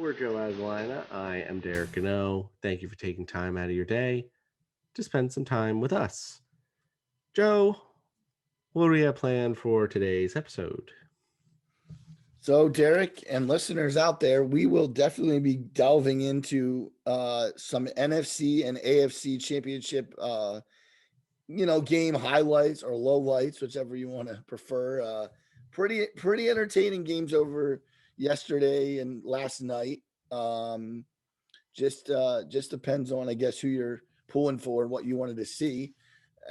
we're Joe Aguilina. I am Derek Gano. Thank you for taking time out of your day to spend some time with us. Joe, what do we have planned for today's episode? So, Derek and listeners out there, we will definitely be delving into some NFC and AFC championship, game highlights or lowlights, whichever you want to prefer. Pretty entertaining games over yesterday and last night. Um, just depends on, I guess, who you're pulling for and what you wanted to see.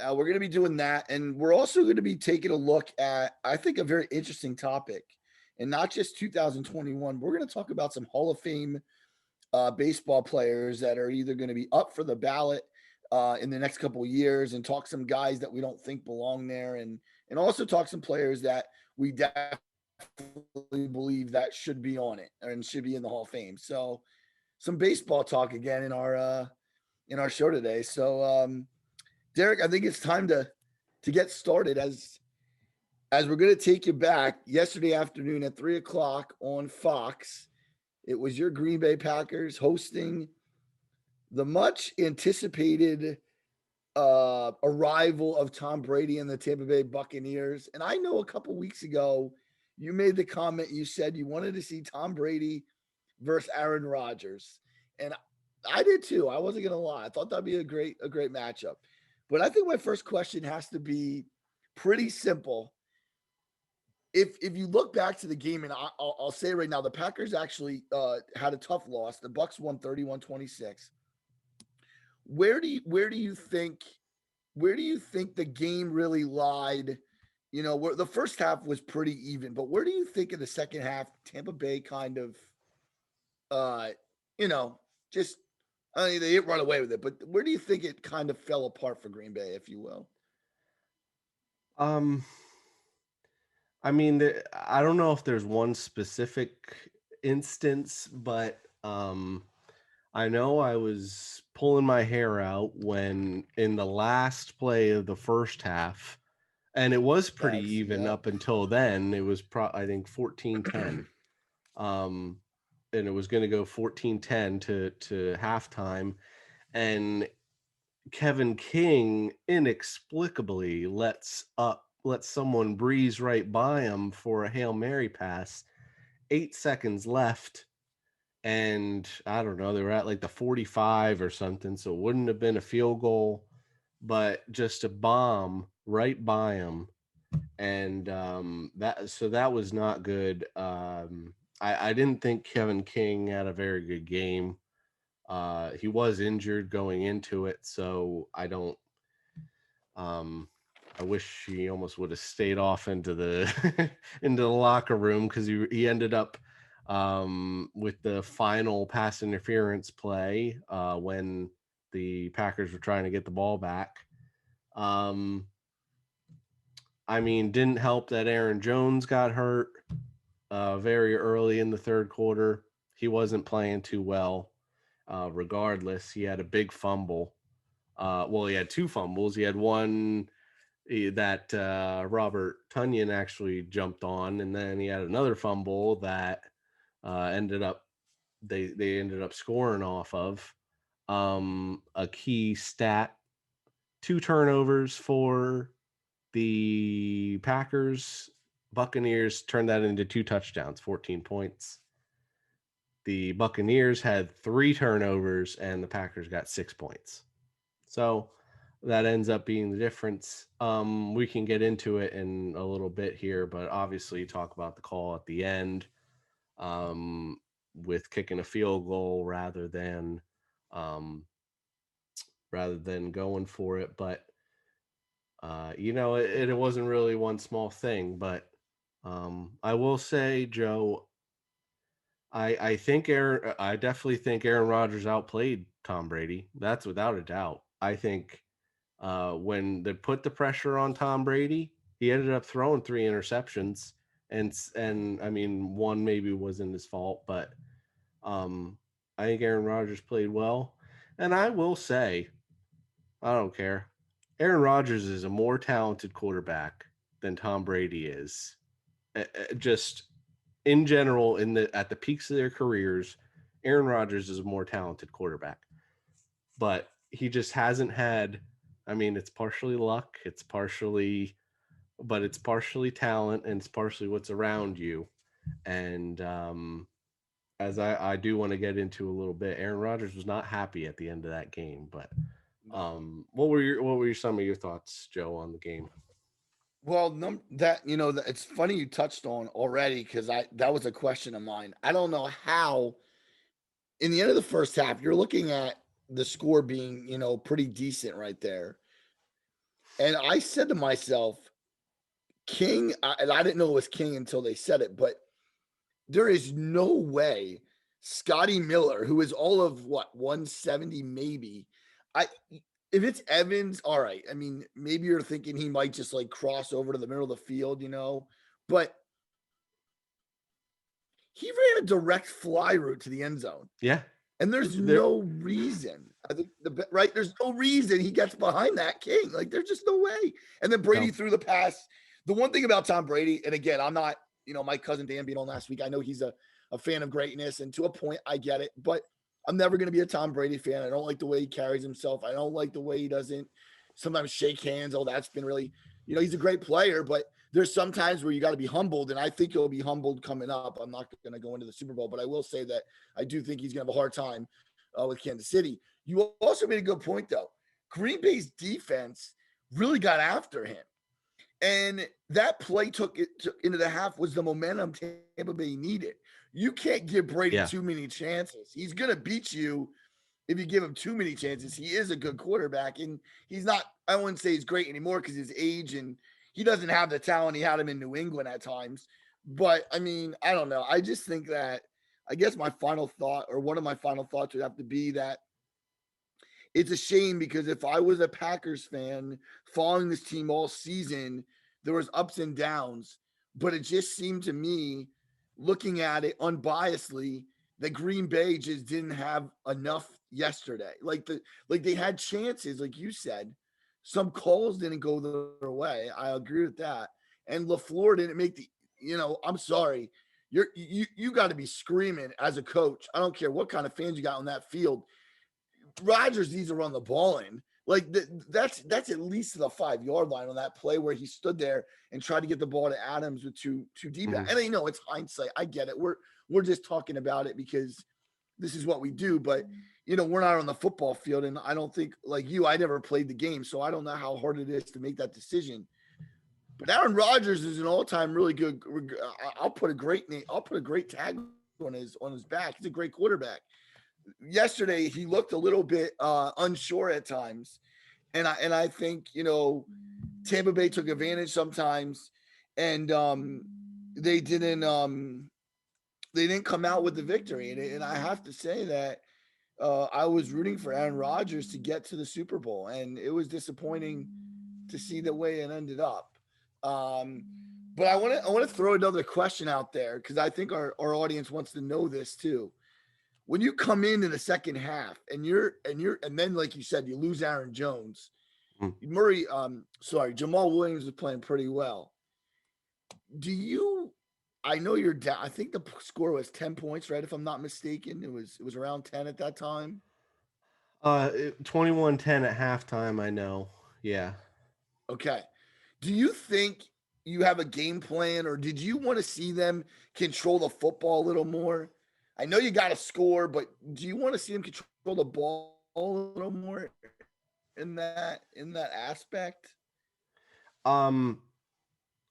We're going to be doing that, and we're also going to be taking a look at, I think, a very interesting topic, and not just 2021. We're going to talk about some Hall of Fame baseball players that are either going to be up for the ballot in the next couple of years, and talk some guys that we don't think belong there, and also talk some players that we definitely believe that should be on it and should be in the Hall of Fame. So, some baseball talk again in our show today. So, Derek, I think it's time to get started as we're going to take you back yesterday afternoon at 3 o'clock on Fox. It was your Green Bay Packers hosting the much anticipated arrival of Tom Brady and the Tampa Bay Buccaneers. And I know a couple weeks ago you made the comment, you said you wanted to see Tom Brady versus Aaron Rodgers. And I did too. I wasn't gonna lie. I thought that'd be a great matchup. But I think my first question has to be pretty simple. If you look back to the game, and I'll say right now, the Packers actually had a tough loss. The Bucks won 31-26. Where do you think the game really lied? Where the first half was pretty even, but where do you think in the second half Tampa Bay kind of uh you know just I mean, they didn't run away with it, but where do you think it kind of fell apart for Green Bay, if you will? Um, I mean, I don't know if there's one specific instance, but I know I was pulling my hair out when in the last play of the first half, and it was pretty Facts. even Yep. up until then. It was I think 14-10. Um, and it was going to go 14-10 to halftime, and Kevin King inexplicably lets someone breeze right by him for a Hail Mary pass. 8 seconds left, and I don't know, they were at like the 45 or something, so it wouldn't have been a field goal, but just a bomb right by him. And that was not good. I didn't think Kevin King had a very good game. He was injured going into it, so I don't. Um, I wish he almost would have stayed off into the into the locker room because he ended up with the final pass interference play when the Packers were trying to get the ball back. Um, I mean, didn't help that Aaron Jones got hurt very early in the third quarter. He wasn't playing too well. Regardless, he had a big fumble. Well, he had two fumbles. He had one that Robert Tunyon actually jumped on, and then he had another fumble that ended up they ended up scoring off of. A key stat: two turnovers for the Packers. Buccaneers turned that into two touchdowns, 14 points. The Buccaneers had three turnovers, and the Packers got 6 points. So that ends up being the difference. We can get into it in a little bit here, but obviously talk about the call at the end um, with kicking a field goal um, rather than going for it. But it wasn't really one small thing. But I will say, Joe, I definitely think Aaron Rodgers outplayed Tom Brady. That's without a doubt. I think when they put the pressure on Tom Brady, he ended up throwing three interceptions, and I mean one maybe wasn't his fault, but um, I think Aaron Rodgers played well, and I will say I don't care. Aaron Rodgers is a more talented quarterback than Tom Brady is. Just in general, in the at the peaks of their careers, Aaron Rodgers is a more talented quarterback, but he just hasn't had. I mean, it's partially luck, but it's partially talent, and it's partially what's around you. And as I do want to get into a little bit, Aaron Rodgers was not happy at the end of that game. But No. what were some of your thoughts, Joe, on the game? Well, it's funny you touched on already because I that was a question of mine. I don't know how in the end of the first half you're looking at the score being pretty decent right there, and I said to myself, King, and I didn't know it was King until they said it, but there is no way Scotty Miller, who is all of what 170 maybe, I if it's Evans, all right. I mean, maybe you're thinking he might just like cross over to the middle of the field, but he ran a direct fly route to the end zone. Yeah, And there's there. no reason. I think right. There's no reason he gets behind that King. Like there's just no way. And then Brady No, threw the pass. The one thing about Tom Brady, and again, I'm not, my cousin Dan being on last week. I know he's a fan of greatness, and to a point, I get it. But I'm never going to be a Tom Brady fan. I don't like the way he carries himself. I don't like the way he doesn't sometimes shake hands. Oh, that's been really, he's a great player, but there's some times where you got to be humbled, and I think he'll be humbled coming up. I'm not going to go into the Super Bowl, but I will say that I do think he's going to have a hard time with Kansas City. You also made a good point, though. Green Bay's defense really got after him. And that play took into the half was the momentum Tampa Bay needed. You can't give Brady yeah, too many chances. He's going to beat you if you give him too many chances. He is a good quarterback, and he's not, I wouldn't say he's great anymore because his age and he doesn't have the talent he had him in New England at times. But I mean, I don't know. I just think that I guess my final thought, or one of my final thoughts, would have to be that it's a shame because if I was a Packers fan following this team all season, there was ups and downs, but it just seemed to me, looking at it unbiasedly, that Green Bay just didn't have enough yesterday. Like they had chances, like you said. Some calls didn't go their way. I agree with that. And LaFleur didn't make I'm sorry. You got to be screaming as a coach. I don't care what kind of fans you got on that field. Rodgers needs to run the ball in. Like that's at least to the 5-yard line on that play where he stood there and tried to get the ball to Adams with two deep. mhm. And it's hindsight. I get it. We're just talking about it because this is what we do. But we're not on the football field, and I don't think like you. I never played the game, so I don't know how hard it is to make that decision. But Aaron Rodgers is an all-time really good. I'll put a great name. I'll put a great tag on his back. He's a great quarterback. Yesterday he looked a little bit unsure at times, and I think Tampa Bay took advantage sometimes, and they didn't come out with the victory, and I have to say that I was rooting for Aaron Rodgers to get to the Super Bowl, and it was disappointing to see the way it ended up. Um, but I want to throw another question out there because I think our audience wants to know this too. When you come in the second half and then like you said, you lose Aaron Jones, Mm. Jamal Williams is playing pretty well. Do you? I know you're down. I think the score was 10 points, right? If I'm not mistaken, it was around 10 at that time. 21-10 at halftime. I know. Yeah. Okay. Do you think you have a game plan, or did you want to see them control the football a little more? I know you got to score, but do you want to see them control the ball a little more in that aspect? Um,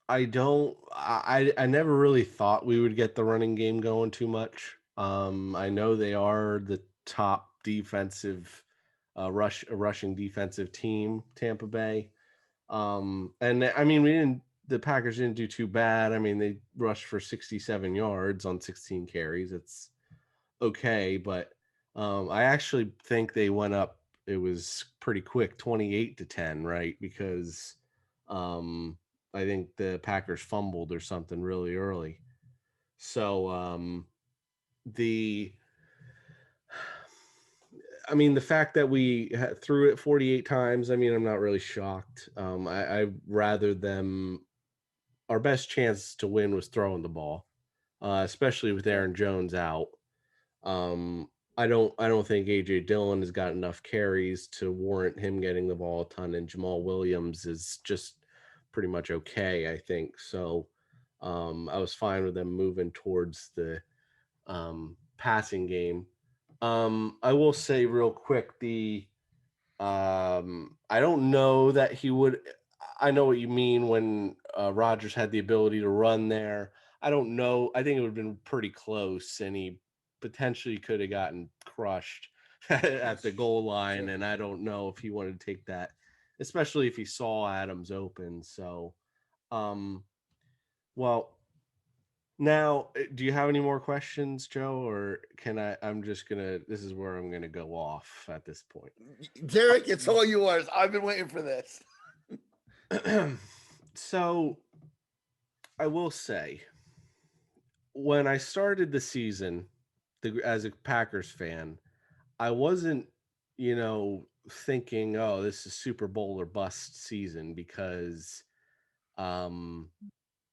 I don't. I never really thought we would get the running game going too much. I know they are the top defensive, rushing defensive team, Tampa Bay. And I mean, the Packers didn't do too bad. I mean, they rushed for 67 yards on 16 carries. It's okay, but I actually think they went up. It was pretty quick, 28-10, right? Because um, I think the Packers fumbled or something really early. So the I mean, the fact that we threw it 48 times, I mean, I'm not really shocked. I rather them. Our best chance to win was throwing the ball, especially with Yeah. Aaron Jones out. I don't think AJ Dillon has got enough carries to warrant him getting the ball a ton, and Jamal Williams is just pretty much okay, I think. So I was fine with them moving towards the passing game. I will say real quick, I don't know that he would. I know what you mean when Rodgers had the ability to run there. I don't know. I think it would have been pretty close, and he potentially could have gotten crushed at the goal line. Sure. And I don't know if he wanted to take that, especially if he saw Adams open. So, um, well, now, do you have any more questions, Joe, or can I? I'm just gonna. This is where I'm gonna go off at this point. Derek, it's all yours. I've been waiting for this. So I will say, when I started the season, as a Packers fan, I wasn't, thinking, "Oh, this is Super Bowl or bust season," because, um,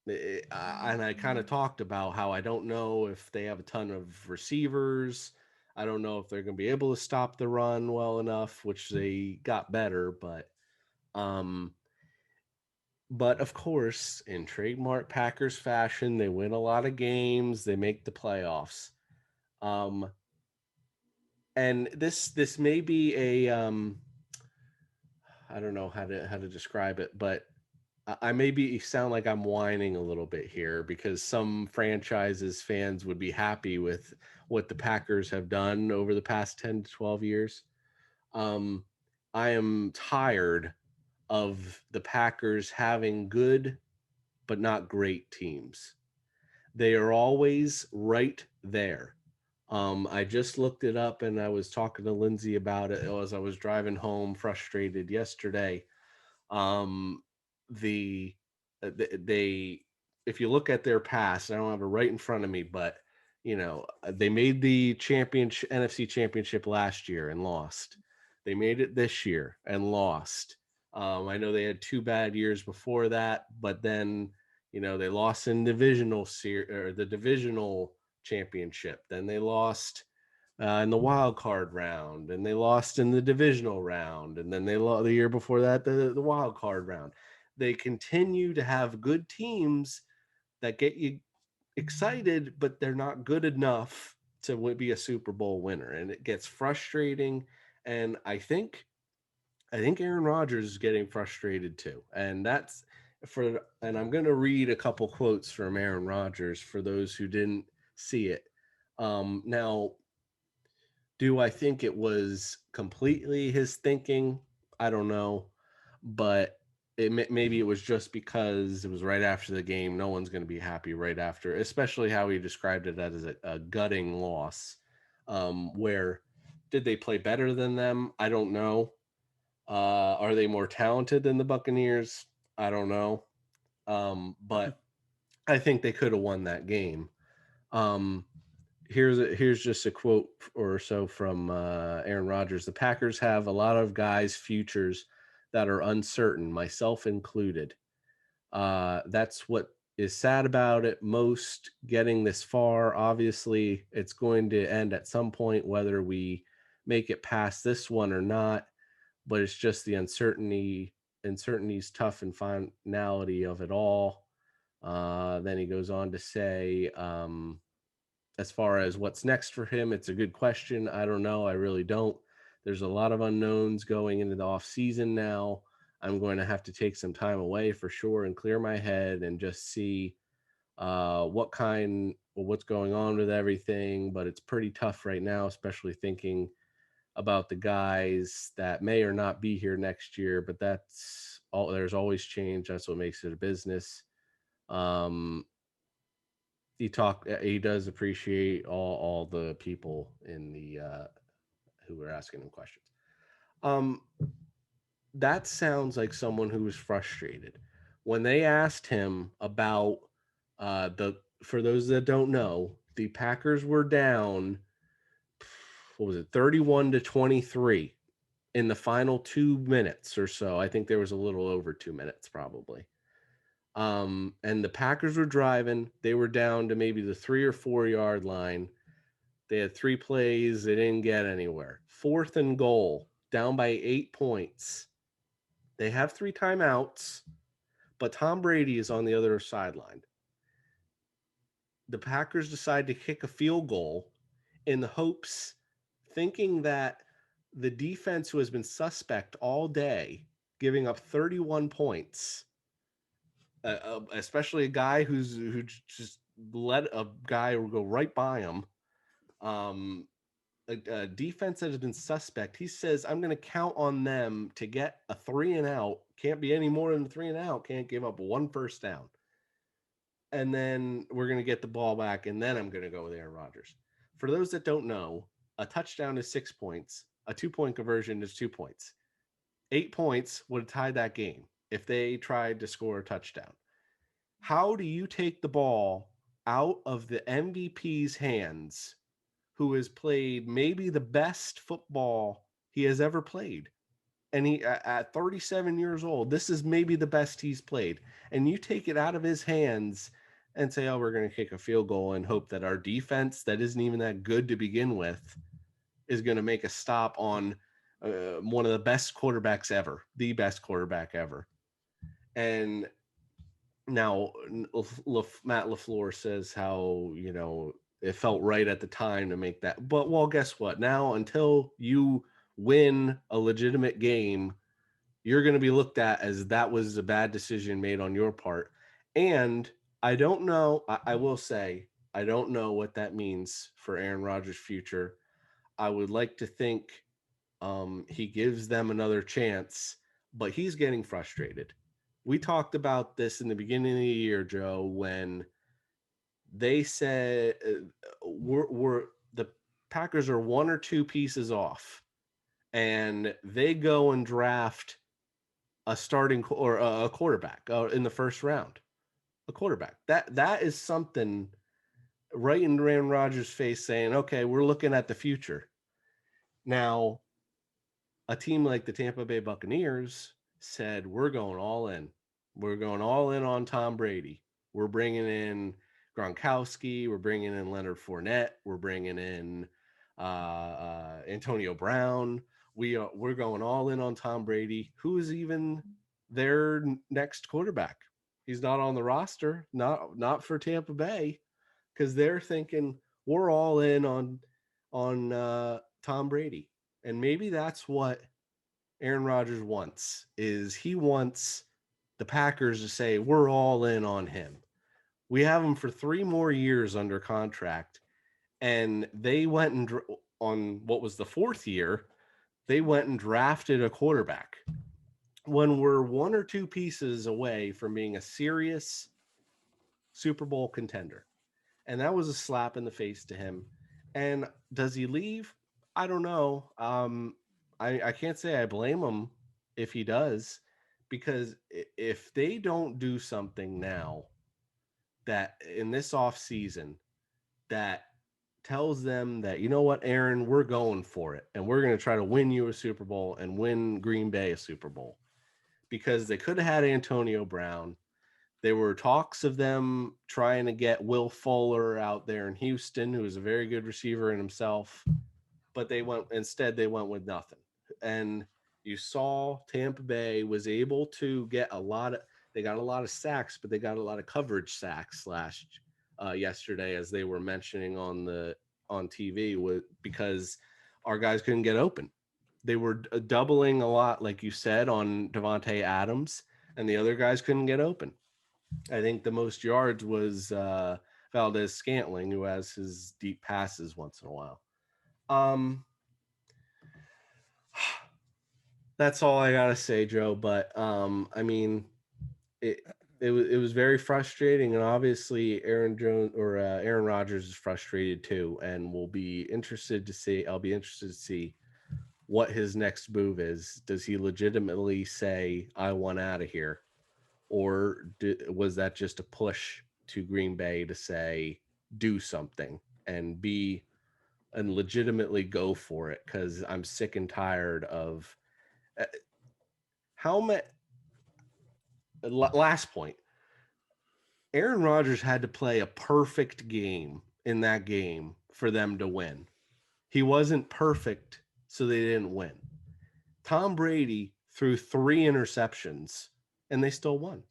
and I kind of talked about how I don't know if they have a ton of receivers. I don't know if they're going to be able to stop the run well enough, which they got better, um, but of course, in trademark Packers fashion, they win a lot of games, they make the playoffs. Um, and this may be a I don't know how to describe it, but I maybe sound like I'm whining a little bit here because some franchises fans would be happy with what the Packers have done over the past 10 to 12 years. Um, I am tired of the Packers having good but not great teams. They are always right there. I just looked it up and I was talking to Lindsay about it as I was driving home frustrated yesterday. Um, the they if you look at their past, I don't have it right in front of me, but they made the championship NFC championship last year and lost. They made it this year and lost. I know they had two bad years before that, but then they lost in the divisional championship. Then they lost in the wild card round, and they lost in the divisional round, and then they lost the year before that the wild card round. They continue to have good teams that get you excited, but they're not good enough to be a Super Bowl winner, and it gets frustrating. And I think Aaron Rodgers is getting frustrated too, and and I'm going to read a couple quotes from Aaron Rodgers for those who didn't see it. Now, do I think it was completely his thinking? I don't know, but maybe it was just because it was right after the game. No one's going to be happy right after, especially how he described it as a gutting loss. Where did they play better than them? I don't know. Are they more talented than the Buccaneers? I don't know. But I think they could have won that game. Um, here's just a quote or so from Aaron Rodgers. The Packers have a lot of guys' futures that are uncertain, myself included. That's what is sad about it most. Getting this far, obviously, it's going to end at some point, whether we make it past this one or not. But it's just the uncertainty's tough and finality of it all. Then he goes on to say, as far as what's next for him, it's a good question. I don't know. I really don't. There's a lot of unknowns going into the off season now. I'm going to have to take some time away for sure and clear my head and just see what's going on with everything. But it's pretty tough right now, especially thinking about the guys that may or not be here next year. But that's all. There's always change. That's what makes it a business. Um, he does appreciate all the people in the who were asking him questions. Um, that sounds like someone who was frustrated when they asked him about the. For those that don't know, the Packers were down. What was it, 31-23 in the final 2 minutes or so? I think there was a little over 2 minutes, probably. And the Packers were driving. They were down to maybe the 3 or 4 yard line. They had 3 plays. They didn't get anywhere. 4th and goal, down by 8 points. They have 3 timeouts, but Tom Brady is on the other sideline. The Packers decide to kick a field goal in the hopes, thinking that the defense, who has been suspect all day, giving up 31 points, especially a guy who just let a guy go right by him. A defense that has been suspect. He says, I'm going to count on them to get a 3 and out. Can't be any more than 3 and out. Can't give up 1 first down. And then we're going to get the ball back, and then I'm going to go with Aaron Rodgers. For those that don't know, a touchdown is 6 points. A 2-point conversion is 2 points. 8 points would have tied that game if they tried to score a touchdown. How do you take the ball out of the MVP's hands, who has played maybe the best football he has ever played? And he, at 37 years old, this is maybe the best he's played. And you take it out of his hands and say, oh, we're going to kick a field goal and hope that our defense, that isn't even that good to begin with, is going to make a stop on one of the best quarterbacks ever, the best quarterback ever. And now Matt LaFleur says how, it felt right at the time to make that. But, well, guess what? Now, until you win a legitimate game, you're going to be looked at as that was a bad decision made on your part. And I don't know. I will say, I don't know what that means for Aaron Rodgers' future. I would like to think he gives them another chance, but he's getting frustrated. We talked about this in the beginning of the year, Joe, when they said we're the Packers are 1 or 2 pieces off, and they go and draft a starting or a quarterback in the first round. A quarterback. That is something right in Aaron Rodgers' face, saying, okay, we're looking at the future. Now, a team like the Tampa Bay Buccaneers said, we're going all in. We're going all in on Tom Brady. We're bringing in Gronkowski. We're bringing in Leonard Fournette. We're bringing in Antonio Brown. We're going all in on Tom Brady, who is even their next quarterback. He's not on the roster, not for Tampa Bay, because they're thinking we're all in on Tom Brady. And maybe that's what Aaron Rodgers wants, is he wants the Packers to say, we're all in on him. We have him for 3 more years under contract. And they went and on what was the 4th year, they went and drafted a quarterback when we're 1 or 2 pieces away from being a serious Super Bowl contender. And that was a slap in the face to him. And does he leave? I don't know. I can't say I blame him if he does, because if they don't do something now that in this off season that tells them that, you know what, Aaron, we're going for it, and we're going to try to win you a Super Bowl and win Green Bay a Super Bowl, because they could have had Antonio Brown. There were talks of them trying to get Will Fuller out there in Houston, who is a very good receiver in himself, but they went with nothing. And you saw Tampa Bay was able to get they got a lot of sacks, but they got a lot of coverage sacks yesterday, as they were mentioning on TV, because our guys couldn't get open. They were doubling a lot, like you said, on Devontae Adams, and the other guys couldn't get open. I think the most yards was Valdez Scantling, who has his deep passes once in a while. That's all I gotta say, Joe. But I mean, it was very frustrating, and obviously Aaron Rodgers is frustrated too, and will be interested to see. I'll be interested to see what his next move is. Does he legitimately say, "I want out of here"? Or was that just a push to Green Bay to say, do something and legitimately go for it? Because I'm sick and tired of how many. Last point, Aaron Rodgers had to play a perfect game in that game for them to win. He wasn't perfect, so they didn't win. Tom Brady threw 3 interceptions and they still won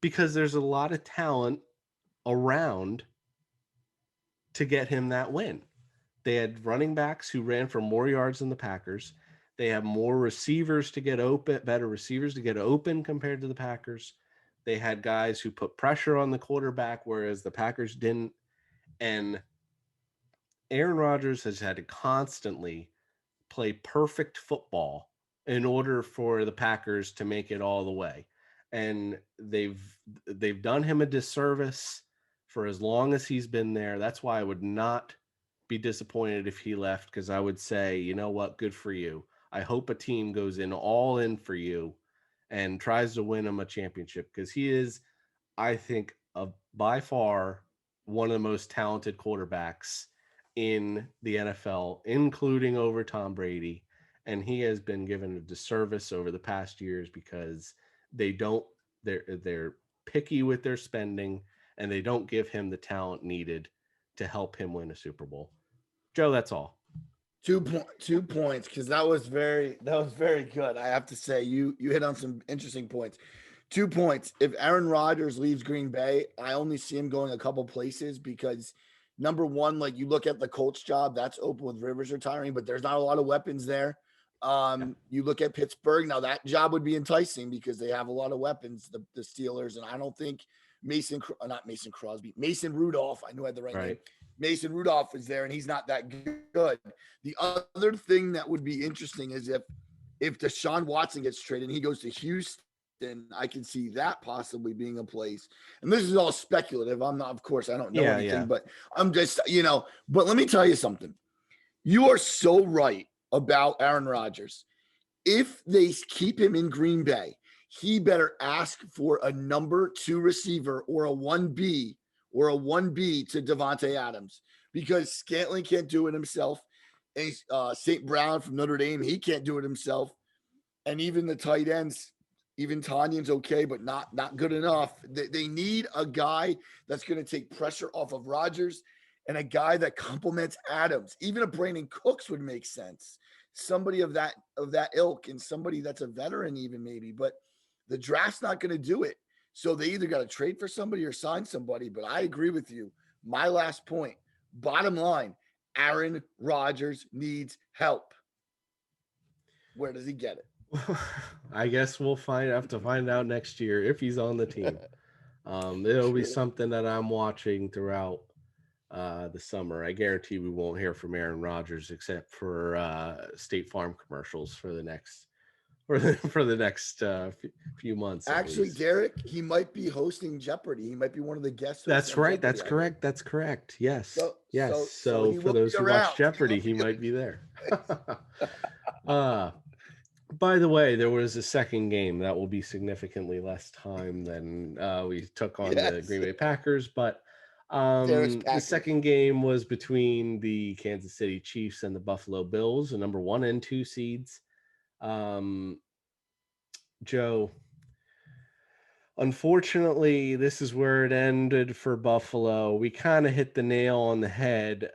because there's a lot of talent around to get him that win. They had running backs who ran for more yards than the Packers. They have more receivers to get open, better receivers to get open compared to the Packers. They had guys who put pressure on the quarterback, whereas the Packers didn't. And Aaron Rodgers has had to constantly play perfect football in order for the Packers to make it all the way. And they've done him a disservice for as long as he's been there. That's why I would not be disappointed if he left, because I would say, you know what, good for you. I hope a team goes in all in for you and tries to win him a championship, because he is, I think, by far one of the most talented quarterbacks in the NFL, including over Tom Brady. And he has been given a disservice over the past years because they don't they're picky with their spending and they don't give him the talent needed to help him win a Super Bowl. Joe, that's all. 2 points, because that was very good. I have to say, you hit on some interesting points. 2 points. If Aaron Rodgers leaves Green Bay, I only see him going a couple places because number one, like you look at the Colts job, that's open with Rivers retiring, but there's not a lot of weapons there. You look at Pittsburgh, now that job would be enticing because they have a lot of weapons, the Steelers, and I don't think not Mason Crosby, Mason Rudolph. I knew I had the right name. Right. Mason Rudolph is there, and he's not that good. The other thing that would be interesting is if Deshaun Watson gets traded and he goes to Houston, I can see that possibly being a place. And this is all speculative. I'm not, of course, I don't know anything, but I'm just, but let me tell you something. You are so right about Aaron Rodgers. If they keep him in Green Bay, he better ask for a number 2 receiver or a 1B to Devontae Adams, because Scantling can't do it himself. And St. Brown from Notre Dame, he can't do it himself. And even the tight ends, even Tanyan's okay, but not good enough. They need a guy that's going to take pressure off of Rodgers and a guy that complements Adams. Even a Brandon Cooks would make sense. Somebody of that ilk, and somebody that's a veteran even maybe. But the draft's not going to do it. So they either got to trade for somebody or sign somebody. But I agree with you. My last point, bottom line, Aaron Rodgers needs help. Where does he get it? I guess we'll have to find out next year if he's on the team. It'll be something that I'm watching throughout the summer. I guarantee we won't hear from Aaron Rodgers except for State Farm commercials for the next few months. Actually, Derek, he might be hosting Jeopardy. He might be one of the guests. That's right. That's correct. That's correct. Yes. Yes. So for those who watch Jeopardy, he might be there. By the way, there was a second game that will be significantly less time than we took on the Green Bay Packers, but the second game was between the Kansas City Chiefs and the Buffalo Bills, the number 1 and 2 seeds. Joe, unfortunately, this is where it ended for Buffalo. We kind of hit the nail on the head.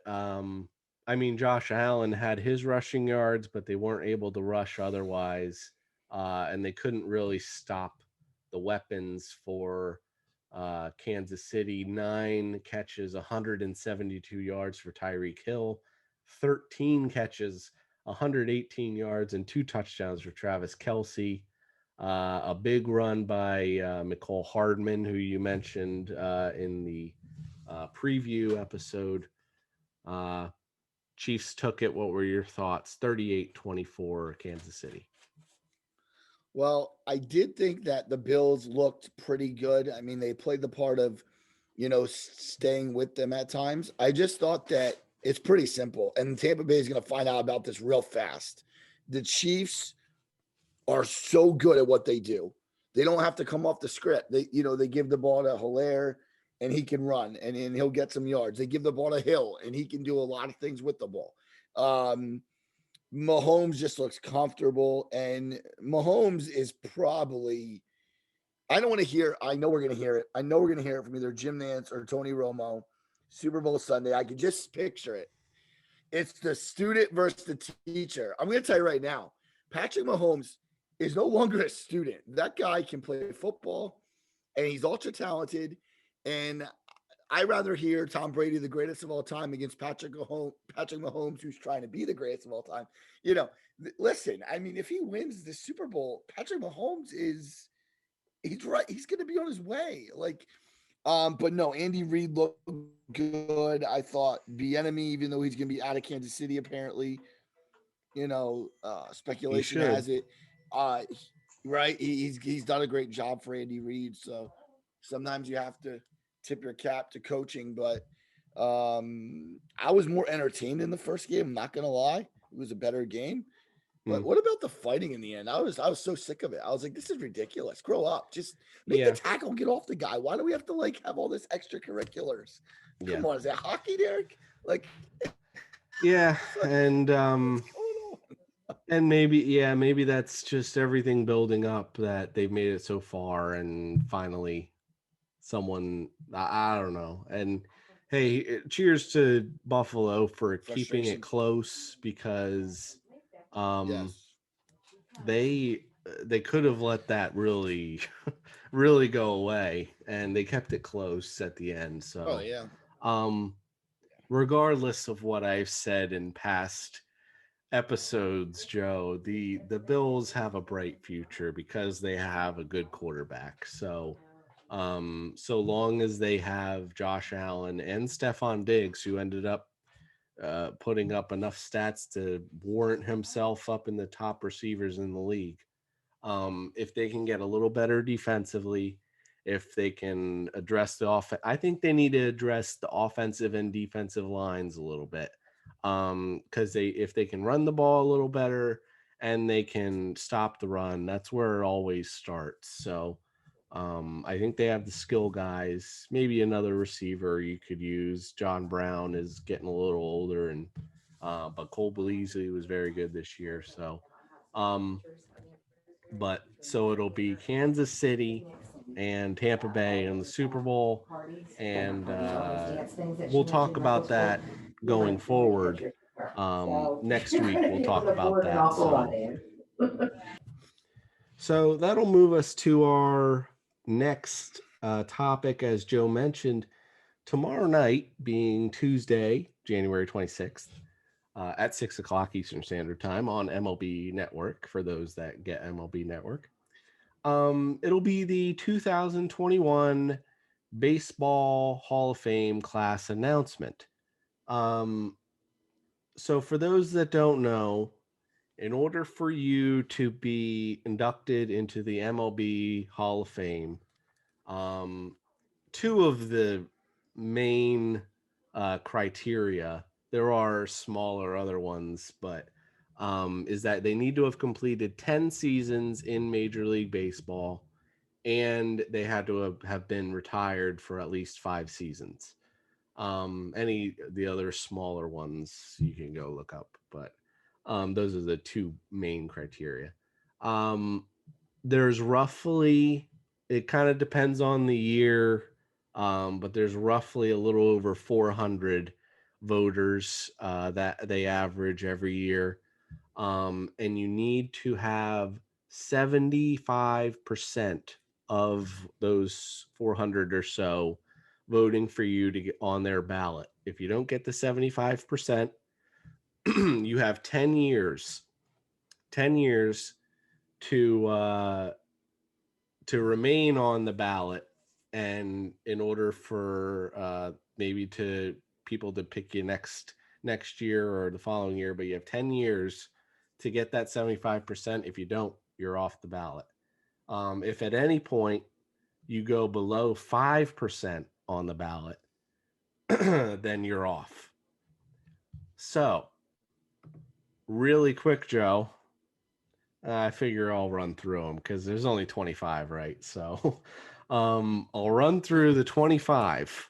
I mean, Josh Allen had his rushing yards, but they weren't able to rush otherwise. And they couldn't really stop the weapons for Kansas City. 9 catches, 172 yards for Tyreek Hill, 13 catches, 118 yards, and 2 touchdowns for Travis Kelce. A big run by Mecole Hardman, who you mentioned in the preview episode. Chiefs took it. What were your thoughts? 38-24 Kansas City. Well, I did think that the Bills looked pretty good. I mean, they played the part of, staying with them at times. I just thought that it's pretty simple. And Tampa Bay is going to find out about this real fast. The Chiefs are so good at what they do. They don't have to come off the script. They give the ball to Hilaire and he can run and he'll get some yards. They give the ball to Hill and he can do a lot of things with the ball. Mahomes just looks comfortable, and Mahomes is probably, I know we're going to hear it. I know we're going to hear it from either Jim Nantz or Tony Romo, Super Bowl Sunday. I can just picture it. It's the student versus the teacher. I'm going to tell you right now, Patrick Mahomes is no longer a student. That guy can play football, and he's ultra talented. And I'd rather hear Tom Brady, the greatest of all time, against Patrick Mahomes, who's trying to be the greatest of all time. You know, listen, I mean, if he wins the Super Bowl, Patrick Mahomes he's right. He's going to be on his way. Like, but no, Andy Reid looked good. I thought the enemy, even though he's going to be out of Kansas City, apparently, He speculation should. has it, uh, right? He's done a great job for Andy Reid. So sometimes you have to tip your cap to coaching, but I was more entertained in the first game. I'm not gonna lie, it was a better game. Hmm. But what about the fighting in the end? I was so sick of it. I was like, this is ridiculous. Grow up. Just make the Yeah. tackle, get off the guy. Why do we have to like have all this extracurriculars? Yeah. Come on, is that hockey, Derek? Like, Yeah. it's like, And what's going on? maybe that's just everything building up that they've made it so far, and finally someone, I don't know. And hey, cheers to Buffalo for keeping it Frustration. close, because um Yes. they could have let that really really go away, and they kept it close at the end. Oh So yeah. um regardless of what I've said in past episodes, Joe, the Bills have a bright future because they have a good quarterback. So so long as they have Josh Allen and Stephon Diggs, who ended up putting up enough stats to warrant himself up in the top receivers in the league. If they can get a little better defensively, if they can address the I think they need to address the offensive and defensive lines a little bit. Because if they can run the ball a little better and they can stop the run, that's where it always starts. So I think they have the skill guys. Maybe another receiver you could use. John Brown is getting a little older, and but Cole Beasley was very good this year. So um, but so it'll be Kansas City and Tampa Bay in the Super Bowl, and we'll talk about that going forward. Next week we'll talk about that. So that'll move us to our next topic, as Joe mentioned. Tomorrow night, being Tuesday, January 26th, at 6 o'clock Eastern Standard Time on MLB Network, for those that get MLB Network. It'll be the 2021 Baseball Hall of Fame class announcement. Um, so for those that don't know, in order for you to be inducted into the MLB Hall of Fame, um, two of the main criteria, there are smaller other ones, but is that they need to have completed 10 seasons in Major League Baseball, and they had to have been retired for at least 5 seasons. Any the other smaller ones you can go look up, but those are the two main criteria. Um, there's roughly, it kind of depends on the year, but there's roughly a little over 400 voters that they average every year, and you need to have 75% of those 400 or so voting for you to get on their ballot. If you don't get the 75%, you have 10 years to remain on the ballot, and in order for maybe to people to pick you next year or the following year, but you have 10 years to get that 75%. If you don't, you're off the ballot. If at any point you go below 5% on the ballot, then you're off. So really quick, Joe, I figure I'll run through them because there's only 25, right? So I'll run through the 25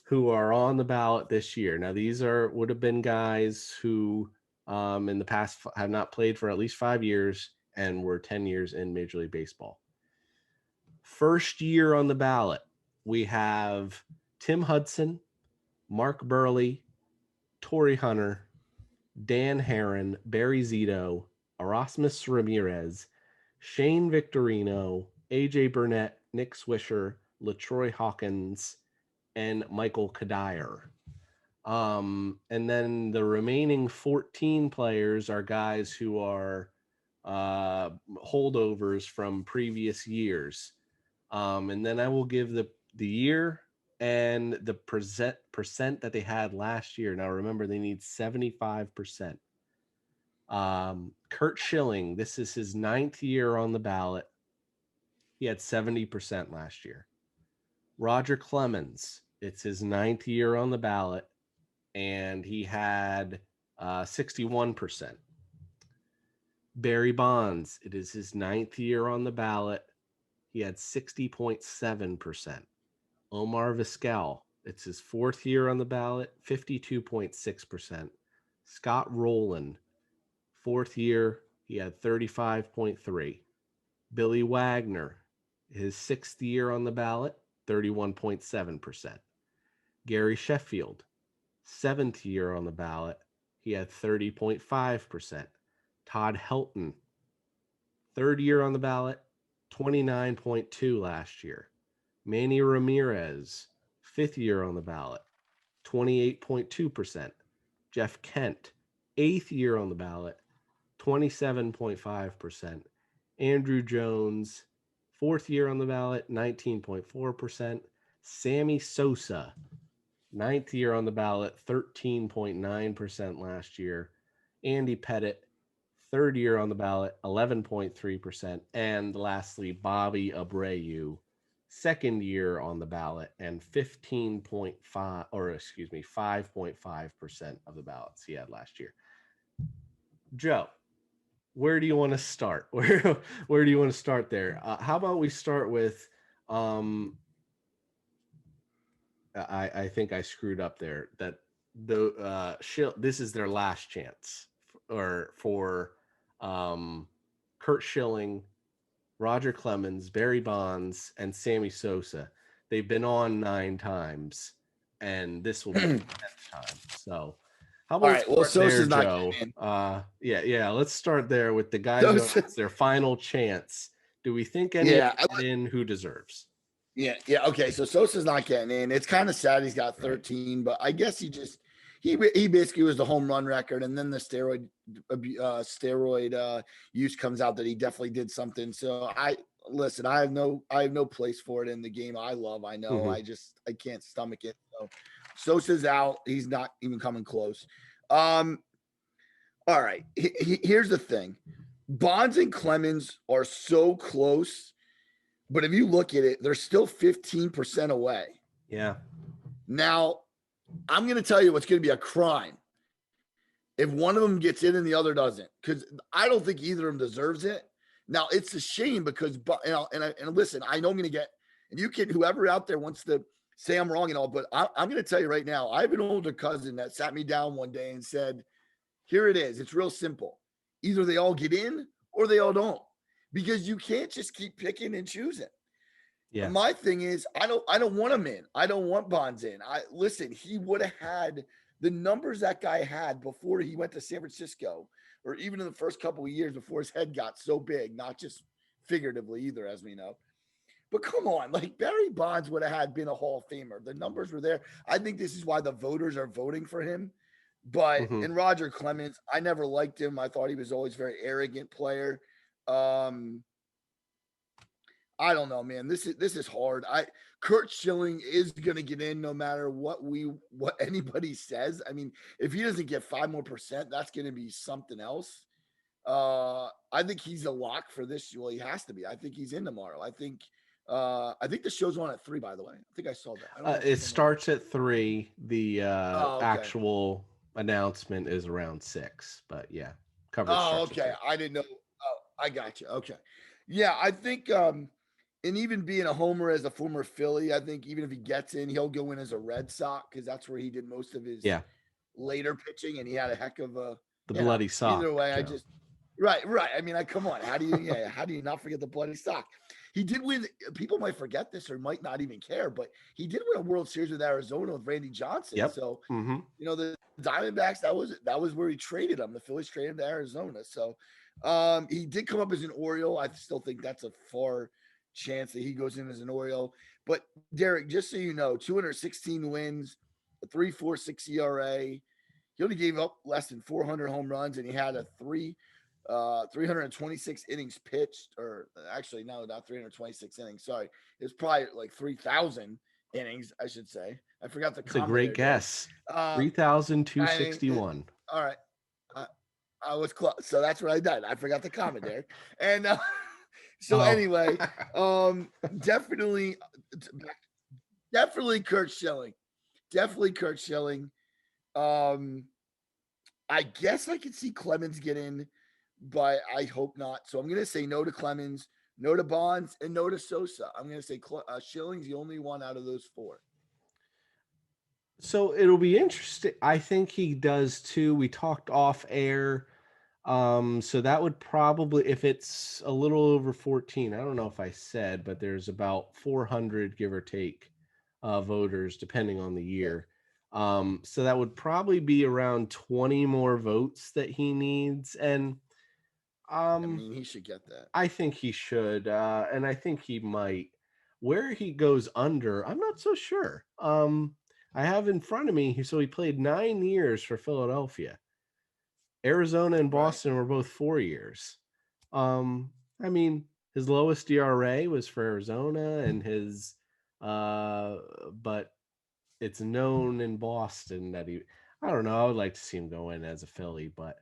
who are on the ballot this year. Now, these would have been guys who in the past have not played for at least 5 years and were 10 years in Major League Baseball. First year on the ballot, we have Tim Hudson, Mark Burley, Torrey Hunter, Dan Herron, Barry Zito, Erasmus Ramirez, Shane Victorino, AJ Burnett, Nick Swisher, LaTroy Hawkins, and Michael Kadire. And then the remaining 14 players are guys who are holdovers from previous years. And then I will give the year and the percent that they had last year. Now remember, they need 75%. Kurt Schilling, this is his 9th year on the ballot. He had 70% last year. Roger Clemens, it's his 9th year on the ballot, and he had 61%. Barry Bonds, it is his 9th year on the ballot. He had 60.7%. Omar Vizquel, it's his 4th year on the ballot, 52.6%. Scott Rowland, 4th year, he had 35.3. Billy Wagner, his 6th year on the ballot, 31.7%. Gary Sheffield, 7th year on the ballot, he had 30.5%. Todd Helton, 3rd year on the ballot, 29.2 last year. Manny Ramirez, 5th year on the ballot, 28.2%. Jeff Kent, 8th year on the ballot, 27.5%. Andrew Jones, 4th year on the ballot, 19.4%. Sammy Sosa, 9th year on the ballot, 13.9% last year. Andy Pettit, 3rd year on the ballot, 11.3%. And lastly, Bobby Abreu, 2nd year on the ballot and 5.5% of the ballots he had last year. Joe, where do you want to start? Where do you want to start there? How about we start with I think I screwed up there. That this is their last chance for Kurt Schilling, Roger Clemens, Barry Bonds, and Sammy Sosa. They've been on 9 times, and this will be the 10th time. So, how about All right. Well, Sosa's not Joe? getting Yeah. Let's start there with the guys who it's their final chance. Do we think any in who deserves? Yeah. Okay. So Sosa's not getting in. It's kind of sad he's got 13, but I guess he basically was the home run record, and then the steroid use comes out that he definitely did something. So I have no place for it in the game I love. I know. Mm-hmm. I can't stomach it. So Sosa's out. He's not even coming close. All right. Here's the thing. Bonds and Clemens are so close, but if you look at it, they're still 15% away. Yeah. Now, I'm going to tell you what's going to be a crime if one of them gets in and the other doesn't, because I don't think either of them deserves it. Now, it's a shame because, and listen, I know I'm going to get, and you can, whoever out there wants to say I'm wrong and all, but I'm going to tell you right now, I have an older cousin that sat me down one day and said, here it is. It's real simple. Either they all get in or they all don't, because you can't just keep picking and choosing. Yeah. My thing is, I don't want him in. I don't want Bonds in. Listen, he would have had the numbers that guy had before he went to San Francisco, or even in the first couple of years before his head got so big, not just figuratively either, as we know. But come on, like Barry Bonds would have been a Hall of Famer. The numbers were there. I think this is why the voters are voting for him. But in Roger Clemens, I never liked him. I thought he was always a very arrogant player. I don't know, man. This is hard. Kurt Schilling is gonna get in no matter what anybody says. I mean, if he doesn't get 5% more, that's gonna be something else. I think he's a lock for this. Well, he has to be. I think he's in tomorrow. I think the show's on at 3, by the way. I think I saw that. It starts at 3. The actual announcement is around 6, but yeah, coverage. Oh, okay. I didn't know. Oh, I got you. Okay. Yeah, I think and even being a homer as a former Philly, I think even if he gets in, he'll go in as a Red Sox, because that's where he did most of his later pitching, and he had a heck of a bloody sock. Either way, Joe. Right. I mean, come on. How do you not forget the bloody sock? he did win. People might forget this or might not even care, but he did win a World Series with Arizona with Randy Johnson. Yep. So, Mm-hmm. the Diamondbacks, that was where he traded him. The Phillies traded him to Arizona. So, he did come up as an Oriole. I still think that's a far chance that he goes in as an Oriole. But Derek, just so you know, 216 wins, a 3.46 ERA. He only gave up less than 400 home runs, and he had a 326 innings pitched, or actually, no, not 326 innings. Sorry, it's probably like 3,000 innings, I should say. I forgot the It's a comma great there, Derek. guess. Uh, I mean, 3,261. all right, I was close, so that's where I died. I forgot the comma, Derek. And so Oh. anyway, definitely, definitely Kurt Schilling, definitely Kurt Schilling. I guess I could see Clemens get in, but I hope not. So I'm going to say no to Clemens, no to Bonds, and no to Sosa. I'm going to say Schilling's the only one out of those four. So it'll be interesting. I think he does too. We talked off air. So that would probably, if it's a little over 14, I don't know if I said, but there's about 400, give or take, voters depending on the year. So that would probably be around 20 more votes that he needs. And I mean, he should get that. I think he should, and I think he might. Where he goes under, I'm not so sure. I have in front of me, so he played 9 years for Philadelphia. Arizona and Right. Boston were both 4 years. I mean, his lowest ERA was for Arizona, and but it's known in Boston that I don't know. I would like to see him go in as a Philly, but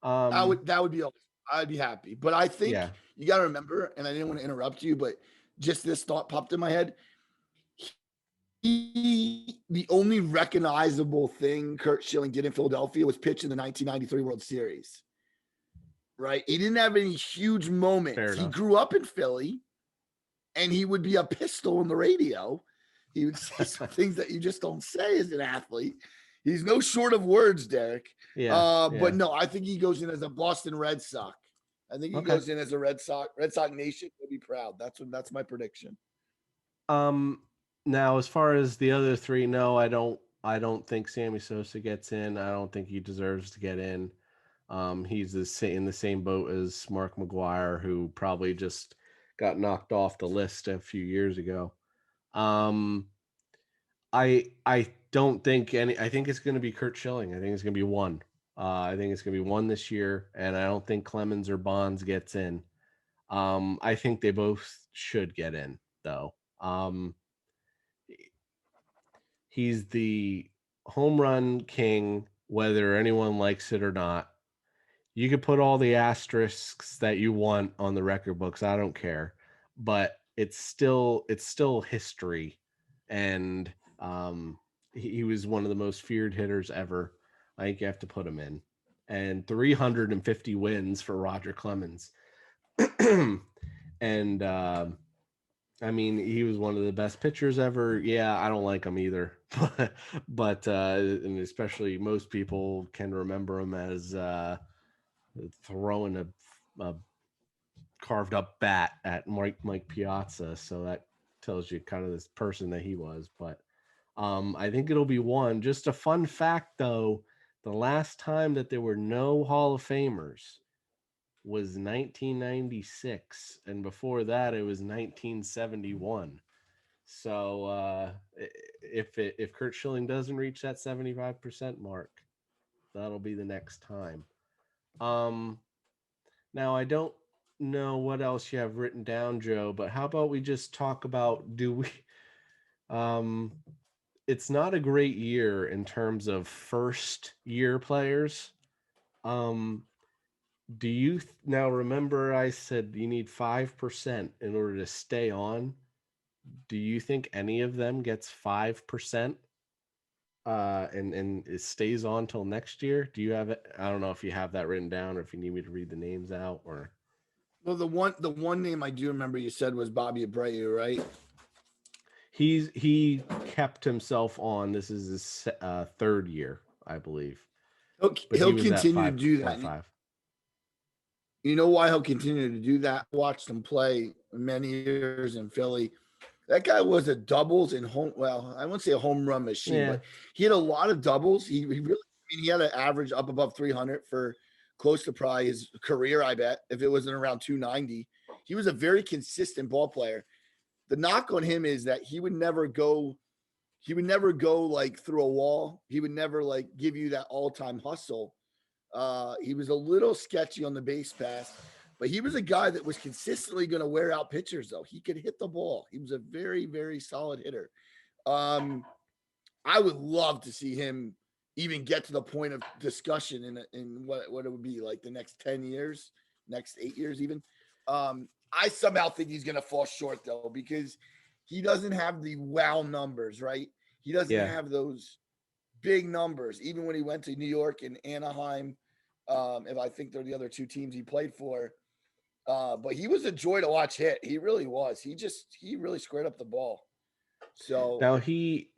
That would be awesome. I'd be happy. But I think yeah, you got to remember, and I didn't want to interrupt you, but just this thought popped in my head. The only recognizable thing Kurt Schilling did in Philadelphia was pitch in the 1993 World Series. Right? He didn't have any huge moments. fair He enough. grew up in Philly, and he would be a pistol on the radio. He would say some things that you just don't say as an athlete. He's no short of words, Derek. Yeah, But yeah. no, I think he goes in as a Boston Red Sox. I think he Okay. goes in as a Red Sox Nation will be proud. That's my prediction. Um, Now as far as the other three, no, I don't think Sammy Sosa gets in. I don't think he deserves to get in. He's in the same boat as Mark McGuire, who probably just got knocked off the list a few years ago. Um, I don't think any. I think it's going to be Kurt Schilling. I think it's going to be one. I think it's going to be one this year, and I don't think Clemens or Bonds gets in. I think they both should get in though. He's the home run king, whether anyone likes it or not. You could put all the asterisks that you want on the record books. I don't care, but it's still history, and he was one of the most feared hitters ever. I think you have to put him in, and 350 wins for Roger Clemens, and I mean, he was one of the best pitchers ever. Yeah, I don't like him either, but and especially most people can remember him as throwing a carved up bat at Mike Piazza. So that tells you kind of this person that he was. But I think it'll be one. Just a fun fact, though, the last time that there were no Hall of Famers was 1996, and before that it was 1971. So if Kurt Schilling doesn't reach that 75% mark, that'll be the next time. Um, Now I don't know what else you have written down, Joe, but how about we just talk about do we um it's not a great year in terms of first year players. Um do you now remember I said you need 5% in order to stay on? Do you think any of them gets 5%? And it stays on till next year? Do you have it? I don't know if you have that written down or if you need me to read the names out or Well, the one name I do remember you said was Bobby Abreu, right? he kept himself on. This is his third year, I believe, He'll, but he he'll was at continue to five do point that. five. You know why he'll continue to do that? Watched him play many years in Philly. That guy was a doubles and home. Well, I won't say a home run machine, Yeah. but he had a lot of doubles. He really, I mean, he had an average up above 300 for close to probably his career. I bet if it wasn't around 290, he was a very consistent ball player. The knock on him is that he would never go. He would never go like through a wall. He would never like give you that all time hustle. He was a little sketchy on the base pass, but he was a guy that was consistently going to wear out pitchers, though. He could hit the ball. He was a very, very solid hitter. Um, I would love to see him even get to the point of discussion in what it would be like the next 10 years, next 8 years, even. I somehow think he's going to fall short, though, because he doesn't have the wow numbers, right? He doesn't Yeah. have those big numbers, even when he went to New York and Anaheim. If I think they're the other two teams he played for. But he was a joy to watch hit. He really was. He really squared up the ball. So Now he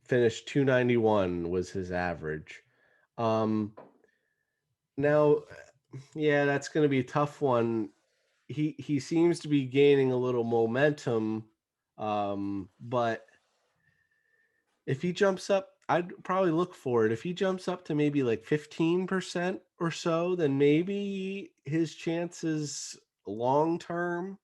finished 291 was his average. Um now yeah, that's going to be a tough one. He seems to be gaining a little momentum, but if he jumps up, I'd probably look for it. If he jumps up to maybe like 15% or so, then maybe his chances long term